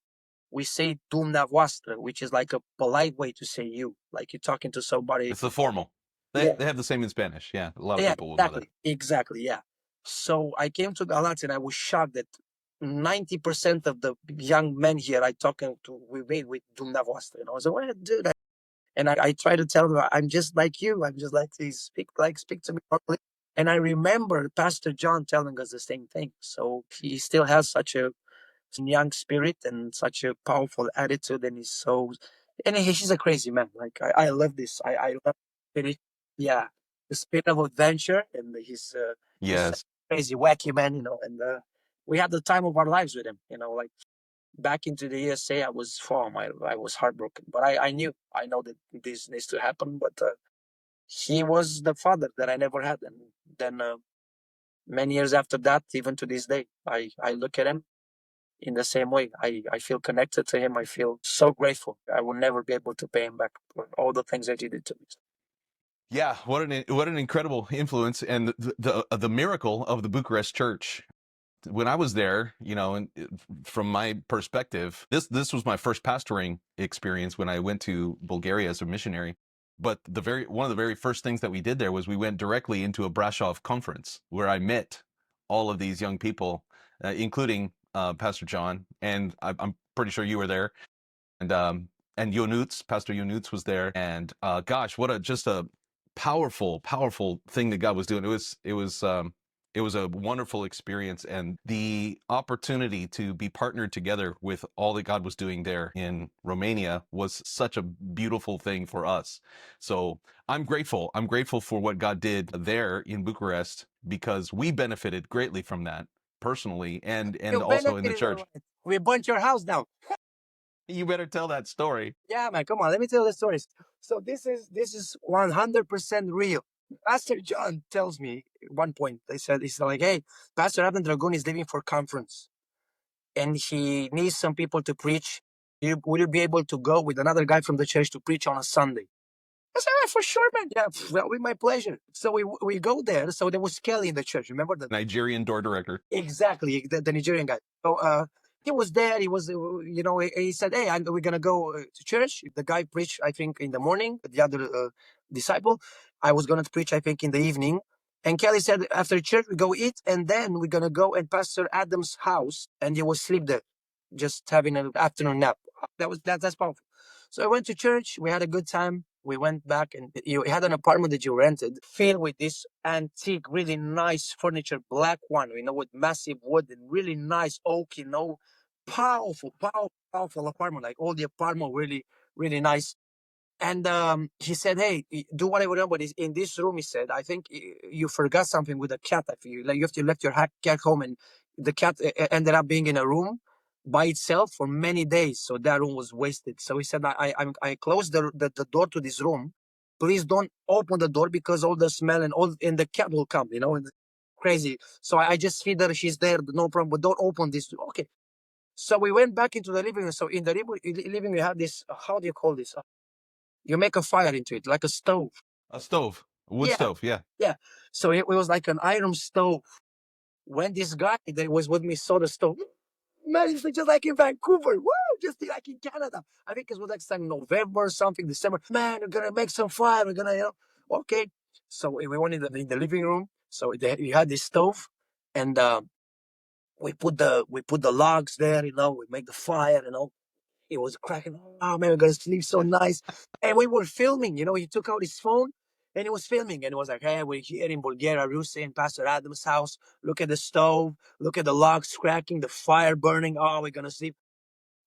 we say dumneavoastră, which is like a polite way to say you, like you're talking to somebody. it's the formal. They Yeah, they have the same in Spanish. Yeah, a lot of yeah, people will know that. exactly, yeah. So I came to Galați and I was shocked that 90% of the young men here I talking to, we made with dumneavoastră. I was like, what, dude? And I try to tell them, I'm just like you. I'm just like, speak to me properly. And I remember Pastor John telling us the same thing. So he still has such a young spirit and such a powerful attitude, and he's a crazy man. Like I love this. I love spirit. Yeah, the spirit of adventure, and he's such Yes. a crazy, wacky man. And we had the time of our lives with him. Like back into the USA, I was I was heartbroken, but I know that this needs to happen. But he was the father that I never had, and then many years after that, even to this day, I look at him in the same way. I feel connected to him. I feel so grateful. I will never be able to pay him back for all the things that he did to me. Yeah, what an incredible influence, and the miracle of the Bucharest church. When I was there, and from my perspective, this was my first pastoring experience when I went to Bulgaria as a missionary. But one of the very first things that we did there was we went directly into a Brasov conference where I met all of these young people, including Pastor John, and I'm pretty sure you were there, and Pastor Yonuts was there, and gosh, just a powerful thing that God was doing. It was a wonderful experience, and the opportunity to be partnered together with all that God was doing there in Romania was such a beautiful thing for us. So I'm grateful. I'm grateful for what God did there in Bucharest, because we benefited greatly from that personally, and You also in the benefited, all church. right. We burnt your house down. You better tell that story. Yeah, man, come on. Let me tell the stories. So this is 100% real. Pastor John tells me at one point, he's like, hey, Pastor Adam Dragoon is leaving for conference, and he needs some people to preach. Will you be able to go with another guy from the church to preach on a Sunday? I said, for sure, man. Yeah, well, with my pleasure. So we go there. So there was Kelly in the church. Remember that? Nigerian door director. Exactly, the Nigerian guy. So he was there. He was, he said, hey, we're going to go to church. The guy preached, I think, in the morning, the other disciple. I was going to preach, I think, in the evening. And Kelly said, after church, we go eat, and then we're going to go at Pastor Adam's house, and he will sleep there, just having an afternoon nap. That's powerful. So I went to church. We had a good time. We went back, and you had an apartment that you rented, filled with this antique, really nice furniture, black one, with massive wood and really nice oak, powerful, powerful apartment. Like all the apartment, really, really nice. And he said, "Hey, do whatever you want, but in this room," he said, "I think you forgot something with the cat. I feel like you have to left your cat home, and the cat ended up being in a room by itself for many days. So that room was wasted." So he said, "I closed the door to this room. Please don't open the door because all the smell and the cat will come. And crazy. So I just feed her. She's there, no problem. But don't open this. Okay." So we went back into the living room. So in the living room, we have this. How do you call this? You make a fire into it, like a stove. A stove, a wood stove, yeah. Yeah. So it was like an iron stove. When this guy that was with me saw the stove, man, it's just like in Vancouver. Woo! Just like in Canada. I think it was like some November or something, December. Man, we're gonna make some fire. We're gonna, okay. So we went in the living room. So we had this stove, and we put the logs there. We make the fire. It was cracking. Oh man, we're gonna sleep so nice. And we were filming. He took out his phone and he was filming. And it was like, "Hey, we're here in Bulgaria, Russia, in Pastor Adam's house. Look at the stove. Look at the logs cracking, the fire burning. Oh, we're gonna sleep."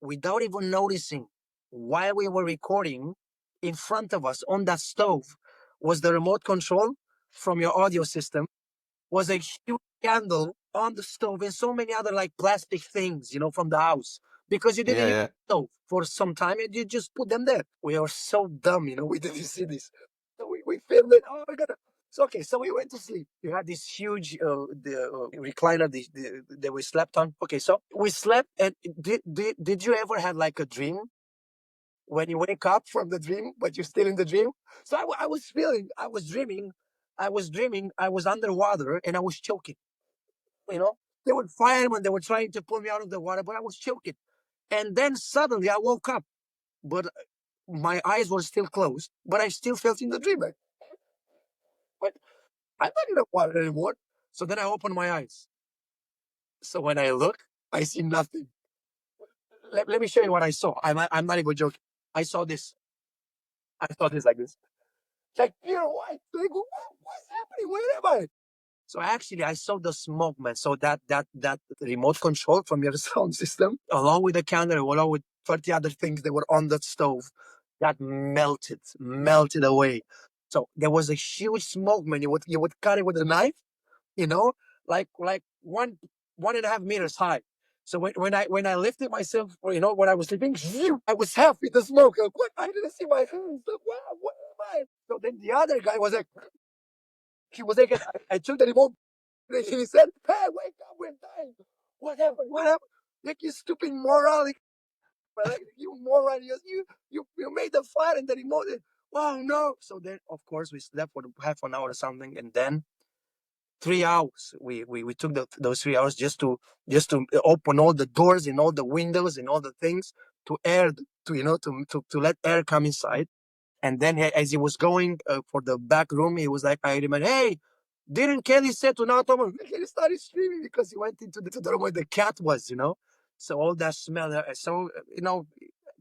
Without even noticing, while we were recording, in front of us on that stove was the remote control from your audio system, was a huge candle on the stove and so many other like plastic things, from the house. Because you didn't use the stove for some time and you just put them there. We are so dumb, we didn't see this. So we filmed it. Oh my God. So, okay, so we went to sleep. We had this huge recliner that we slept on. Okay, so we slept. And did you ever have like a dream when you wake up from the dream, but you're still in the dream? So I was dreaming, I was underwater and I was choking. They were firemen, they were trying to pull me out of the water, but I was choking. And then suddenly I woke up, but my eyes were still closed, but I still felt in the dream. But I'm not in the water anymore. So then I opened my eyes. So when I look, I see nothing. Let me show you what I saw. I'm not even joking. I saw this. I saw this like this. Like pure white. Like, what's happening? Where am I? So actually, I saw the smoke, man. So that remote control from your sound system, along with the camera, along with 30 other things that were on that stove, that melted away. So there was a huge smoke, man. You would cut it with a knife, like 1.5 meters high. So when I lifted myself, when I was sleeping, I was half in the smoke. Like, what? I didn't see my hands. Like, wow, what am I? So then the other guy was like, I took the remote. He said, "Hey, wake up, we're dying. What happened? What happened? Like, you stupid moron. Like, you moron. You made the fire and the remote. Wow, no." So then, of course, we slept for half an hour or something. And then 3 hours, we took those 3 hours just to open all the doors and all the windows and all the things to air, to let air come inside. And then as he was going for the back room, he was like, I remember, "Hey, didn't Kelly say to not open?" Kelly started screaming because he went into the room where the cat was. So all that smell. So,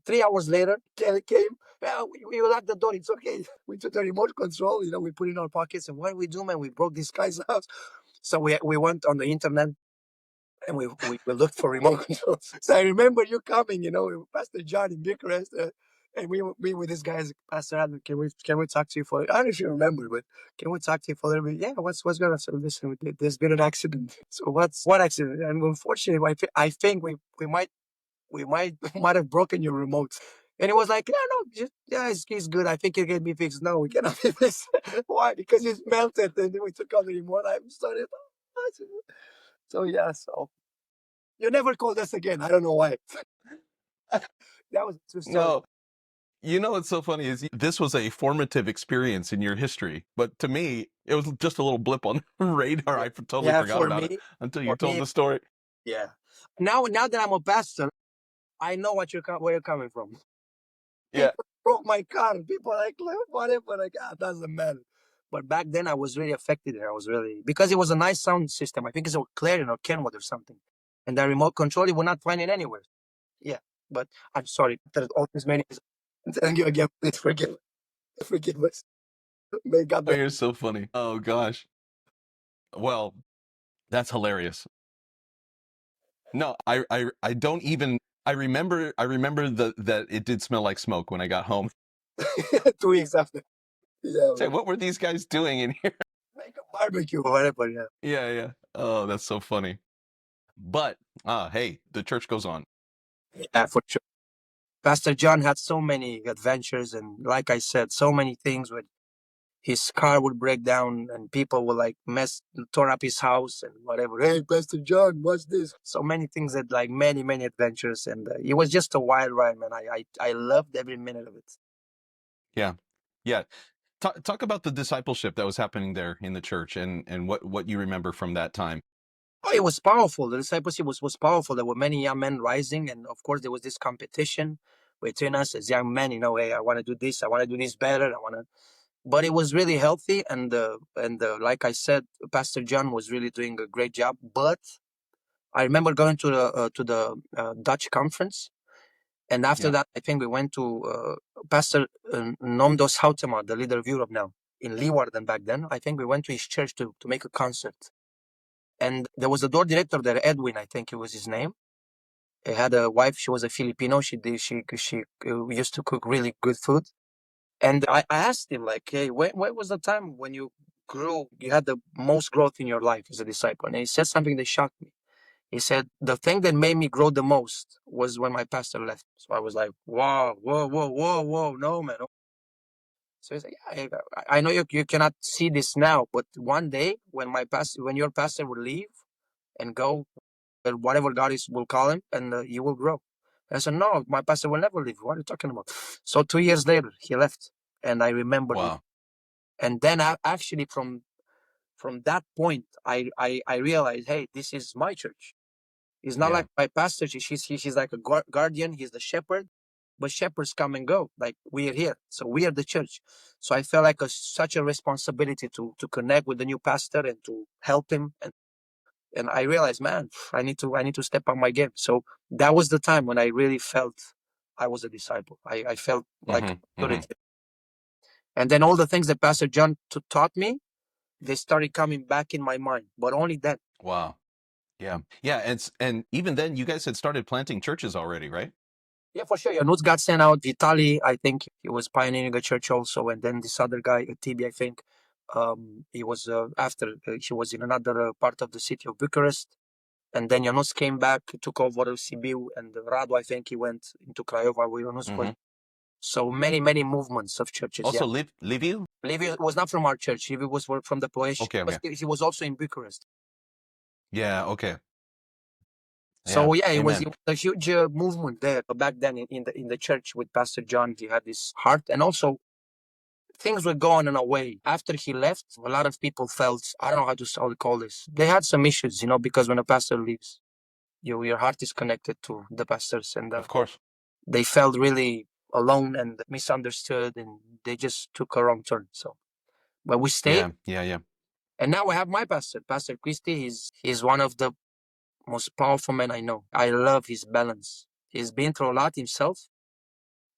3 hours later, Kelly came. "Well, we locked the door. It's okay." We took the remote control, we put it in our pockets. And what did we do, man? We broke this guy's house. So we went on the internet and we looked for remote controls. So I remember you coming, with Pastor John in Bucharest. And we with this guy, "Pastor Adam, can we talk to you for?" I don't know if you remember, but can we talk to you for a little bit? "Yeah, what's going on?" "So listen, there's been an accident." "So what accident?" "And unfortunately, I think we might have broken your remote." And it was like, "Yeah, no, he's good. I think it can be fixed." "No, we cannot be fixed." "Why?" "Because it's melted." And then we took out the remote. I'm sorry. So yeah, so you never called us again. I don't know why. That was a true story. No, what's so funny is this was a formative experience in your history, but to me, it was just a little blip on the radar. I totally forgot about it until you told the story. Yeah. Now that I'm a pastor, I know where you're coming from. Yeah. People broke my car. People are like, whatever. Like, doesn't matter. But back then I was really affected. I was really, because it was a nice sound system. I think it's a Clarion or Kenwood or something. And the remote control, you will not find it anywhere. Yeah. But I'm sorry. There's all this many. Thank you again. Please forgive us. May God Oh, bless. you're so funny. Oh gosh. Well, that's hilarious. No, I don't even. I remember that it did smell like smoke when I got home. 2 weeks after. Yeah. Say, what were these guys doing in here? Make a barbecue or whatever. Yeah. Yeah. Oh, that's so funny. But hey, the church goes on. Yeah, for sure. Pastor John had so many adventures, and like I said, so many things with his car would break down and people would like tore up his house and whatever. Hey, Pastor John, what's this? So many things that like many adventures, and it was just a wild ride, man. I loved every minute of it. Yeah. Talk about the discipleship that was happening there in the church and what you remember from that time. Oh, it was powerful. The discipleship was powerful. There were many young men rising, and of course there was this competition between us as young men. Hey, I want to do this, I want to do this better, I want to. But it was really healthy, and like I said, Pastor John was really doing a great job. But I remember going to the Dutch conference, and after that, I think we went to Pastor Nomdos Houtema, the leader of Europe now, in Leeuwarden back then. I think we went to his church to make a concert. And there was a door director there, Edwin, I think it was his name. He had a wife. She was a Filipino. She used to cook really good food. And I asked him, like, hey, when was the time when you had the most growth in your life as a disciple? And he said something that shocked me. He said, the thing that made me grow the most was when my pastor left. So I was like, wow, whoa, no, man. So he's like, yeah, I know you cannot see this now, but one day when your pastor will leave and go, whatever God will call him, and you will grow. And I said, no, my pastor will never leave. What are you talking about? So 2 years later, he left, and I remember. Wow. And then actually from that point, I realized, hey, this is my church. It's not like my pastor. She's like a guardian. He's the shepherd, but shepherds come and go. Like we are here, so we are the church. So I felt like such a responsibility to connect with the new pastor and to help him. And I realized, man, I need to step up my game. So that was the time when I really felt I was a disciple. I felt like authority. And then all the things that Pastor John taught me, they started coming back in my mind, but only then. Wow. Yeah. And even then, you guys had started planting churches already, right? Yeah, for sure. Janusz got sent out. Vitali, I think he was pioneering a church also. And then this other guy, Tibi, I think, he was after he was in another part of the city of Bucharest. And then Janusz came back, took over Sibiu, and Radu, I think he went into Craiova where Janusz was. So many movements of churches. Also, Liviu? Liviu was not from our church. Liviu was from the Ploiești. Okay. He was also in Bucharest. Yeah, okay. So it was a huge movement there back then in the church with Pastor John. He had this heart, and also things were going in a way. After he left, a lot of people felt, I don't know how to call this. They had some issues, because when a pastor leaves, your heart is connected to the pastors, and of course, they felt really alone and misunderstood, and they just took a wrong turn. So, but we stayed. Yeah. And now I have my pastor, Pastor Christy. He's one of the most powerful men I know. I love his balance. He's been through a lot himself,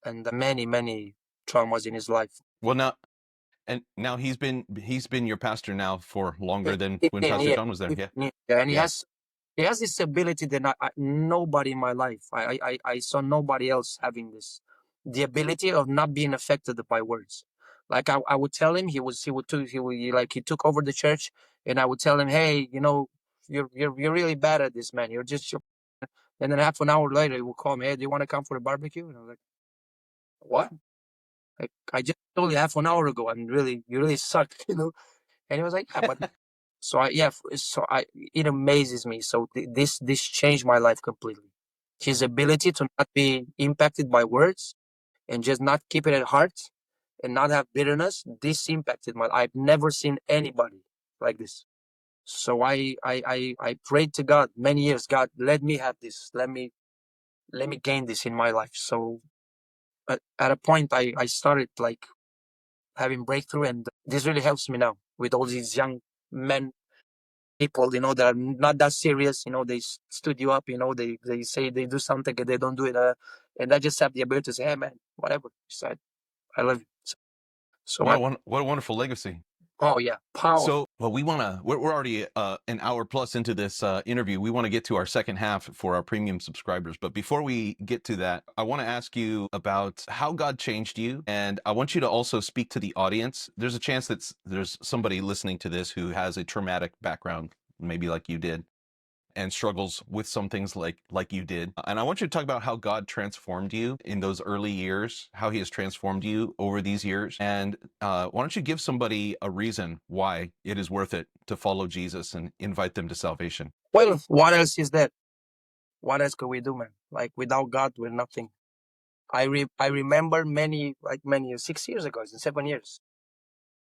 and many traumas in his life. Well, now he's been your pastor now for longer than when Pastor John was there. And he has this ability that nobody in my life, I saw nobody else having this, the ability of not being affected by words. Like I would tell him, he took over the church, and I would tell him, hey, you're really bad at this, man. And then half an hour later, he would call me, hey, do you want to come for a barbecue? And I was like, what? Like, I just told you half an hour ago, you really suck, And he was like, yeah, but it amazes me. So this changed my life completely. His ability to not be impacted by words and just not keep it at heart and not have bitterness. This impacted my life. I've never seen anybody like this. So I prayed to God many years. God, let me have this. Let me gain this in my life. So at a point, I started like having breakthrough. And this really helps me now with all these young men, people, that are not that serious. They stood you up, they say they do something and they don't do it. And I just have the ability to say, hey, man, whatever. So I love you. So What a wonderful legacy. Oh, yeah. Powerful. So, well, we're already an hour plus into this interview. We want to get to our second half for our premium subscribers. But before we get to that, I want to ask you about how God changed you. And I want you to also speak to the audience. There's a chance that there's somebody listening to this who has a traumatic background, maybe like you did, and struggles with some things like you did. And I want you to talk about how God transformed you in those early years, how he has transformed you over these years. And why don't you give somebody a reason why it is worth it to follow Jesus and invite them to salvation? Well, what else is there? What else could we do, man? Like, without God, we're nothing. I remember many 6 years ago, 7 years,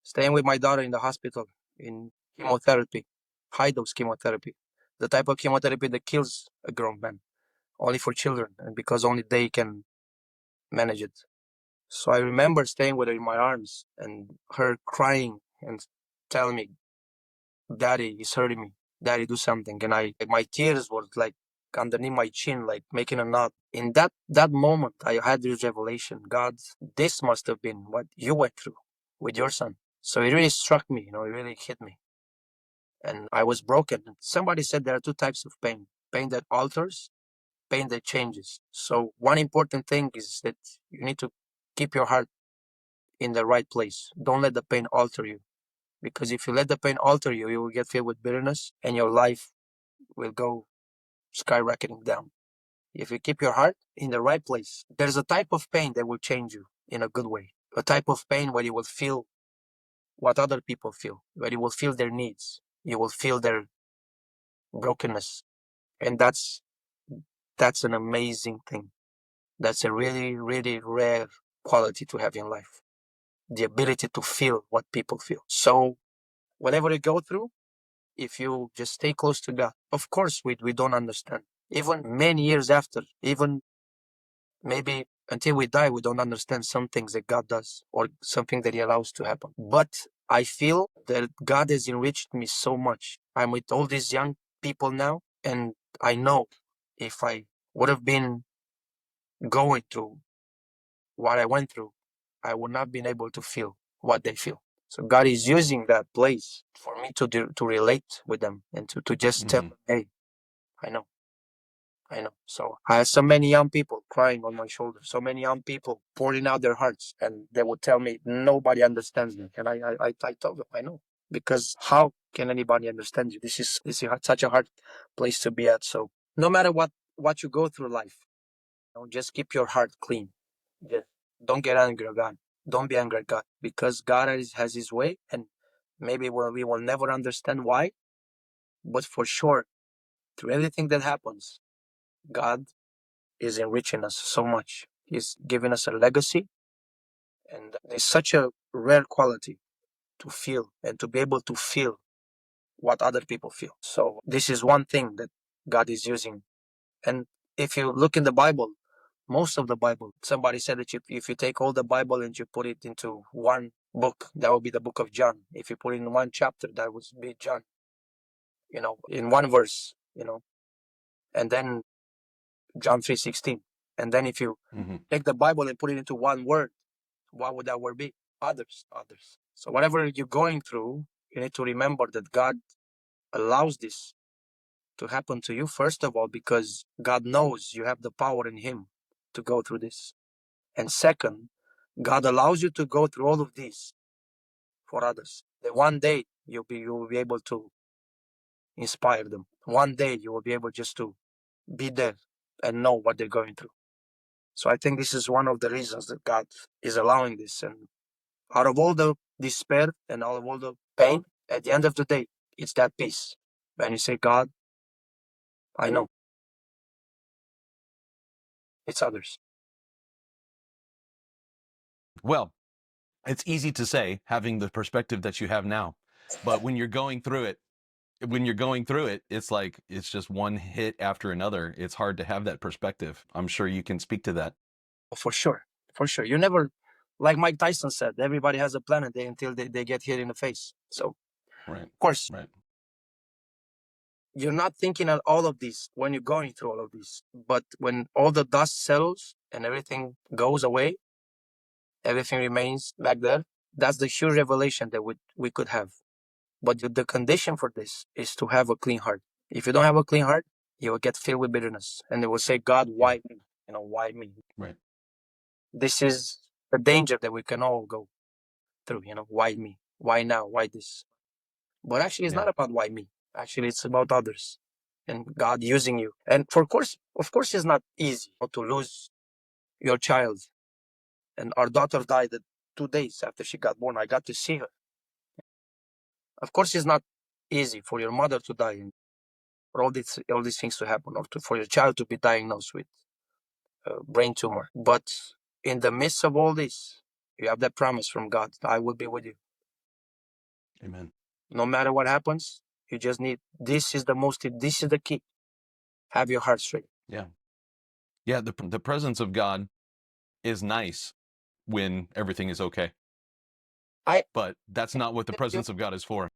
staying with my daughter in the hospital in chemotherapy, high dose chemotherapy, the type of chemotherapy that kills a grown man, only for children, and because only they can manage it. So I remember staying with her in my arms and her crying and telling me, Daddy, it's hurting me. Daddy, do something. And my tears were like underneath my chin, like making a knot. In that moment, I had this revelation. God, this must have been what you went through with your son. So it really struck me, it really hit me. And I was broken. Somebody said there are two types of pain: pain that alters, pain that changes. So one important thing is that you need to keep your heart in the right place. Don't let the pain alter you. Because if you let the pain alter you, you will get filled with bitterness and your life will go skyrocketing down. If you keep your heart in the right place, there's a type of pain that will change you in a good way. A type of pain where you will feel what other people feel, where you will feel their needs. You will feel their brokenness. And that's an amazing thing. That's a really, really rare quality to have in life. The ability to feel what people feel. So whatever you go through, if you just stay close to God, of course we don't understand. Even many years after, even maybe until we die, we don't understand some things that God does or something that he allows to happen. But I feel that God has enriched me so much. I'm with all these young people now, and I know if I would have been going through what I went through, I would not have been able to feel what they feel. So God is using that place for me to relate with them and to just tell them, hey, I know. So I have so many young people crying on my shoulder, so many young people pouring out their hearts, and they would tell me nobody understands me. And I told them, I know, because how can anybody understand you? This is such a hard place to be at. So no matter what you go through life, just keep your heart clean. Just don't get angry at God. Don't be angry at God, because God has his way, and maybe we will never understand why, but for sure, through everything that happens, God is enriching us so much. He's giving us a legacy, and it's such a rare quality to feel and to be able to feel what other people feel. So this is one thing that God is using. And if you look in the Bible, most of the Bible, somebody said that if you take all the Bible and you put it into one book, that would be the book of John. If you put it in one chapter, that would be John, in one verse, and then John 3:16. And then if you take the Bible and put it into one word, what would that word be? Others. So whatever you're going through, you need to remember that God allows this to happen to you, first of all, because God knows you have the power in him to go through this. And second, God allows you to go through all of this for others. That one day you will be able to inspire them. One day you will be able just to be there and know what they're going through. So I think this is one of the reasons that God is allowing this. And out of all the despair and out of all the pain, at the end of the day, it's that peace. When you say, God, I know it's others. Well, it's easy to say, having the perspective that you have now, but when you're going through it, it's like it's just one hit after another. It's hard to have that perspective. I'm sure you can speak to that. For sure. You never Like Mike Tyson said, everybody has a planet until they get hit in the face. So, Right. of course, Right. you're not thinking of all of this when you're going through all of this. But when all the dust settles and everything goes away, everything remains back there, that's the huge revelation that we could have. But the condition for this is to have a clean heart. If you don't have a clean heart, you will get filled with bitterness. And they will say, God, why me? Why me? Right. This is the danger that we can all go through. Why me? Why now? Why this? But actually, it's not about why me. Actually, it's about others and God using you. And of course, it's not easy to lose your child. And our daughter died 2 days after she got born. I got to see her. Of course, it's not easy for your mother to die and for all these things to happen, or for your child to be diagnosed with a brain tumor. But in the midst of all this, you have that promise from God: I will be with you. Amen. No matter what happens, you just need. This is the key. Have your heart straight. Yeah. Yeah. The presence of God is nice when everything is okay. But that's not what the presence of God is for.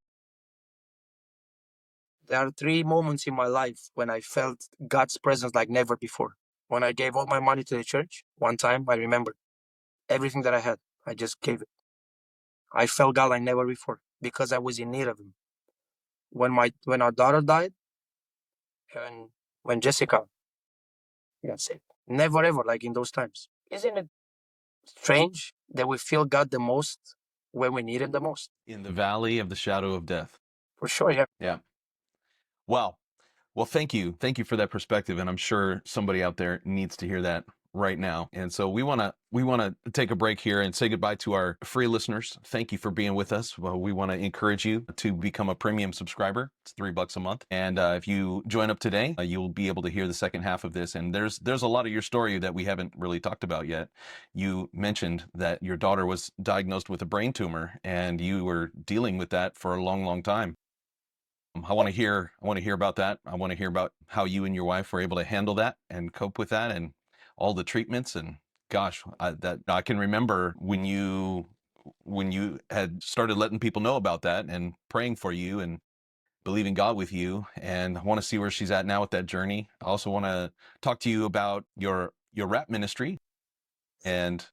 There are 3 moments in my life when I felt God's presence like never before. When I gave all my money to the church, one time I remember everything that I had, I just gave it. I felt God like never before because I was in need of Him. When our daughter died, and when Jessica got sick, never ever like in those times. Isn't it strange that we feel God the most when we need Him the most? In the valley of the shadow of death. For sure, yeah. Yeah. Wow. Well, thank you. Thank you for that perspective. And I'm sure somebody out there needs to hear that right now. And so we want to take a break here and say goodbye to our free listeners. Thank you for being with us. Well, we want to encourage you to become a premium subscriber. It's $3 a month. And if you join up today, you'll be able to hear the second half of this. And there's a lot of your story that we haven't really talked about yet. You mentioned that your daughter was diagnosed with a brain tumor and you were dealing with that for a long, long time. I want to hear about that. I want to hear about how you and your wife were able to handle that and cope with that and all the treatments. And gosh, I can remember when you had started letting people know about that and praying for you and believing God with you. And I want to see where she's at now with that journey. I also want to talk to you about your rap ministry, and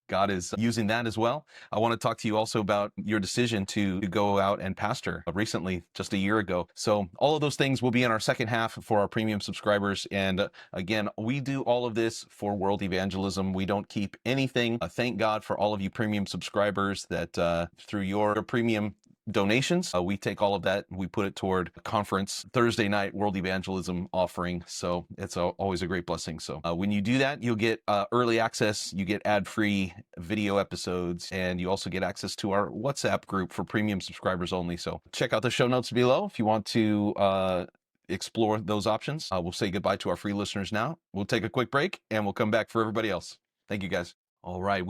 God is using that as well. I want to talk to you also about your decision to go out and pastor recently, just a year ago. So all of those things will be in our second half for our premium subscribers. And again, we do all of this for world evangelism. We don't keep anything. Thank God for all of you premium subscribers that through your premium donations, we take all of that, we put it toward a conference Thursday night world evangelism offering. So it's always a great blessing. So when you do that, you'll get early access, you get ad-free video episodes, and you also get access to our WhatsApp group for premium subscribers only. So check out the show notes below if you want to explore those options. We'll say goodbye to our free listeners now. We'll take a quick break and we'll come back for everybody else. Thank you guys. All right.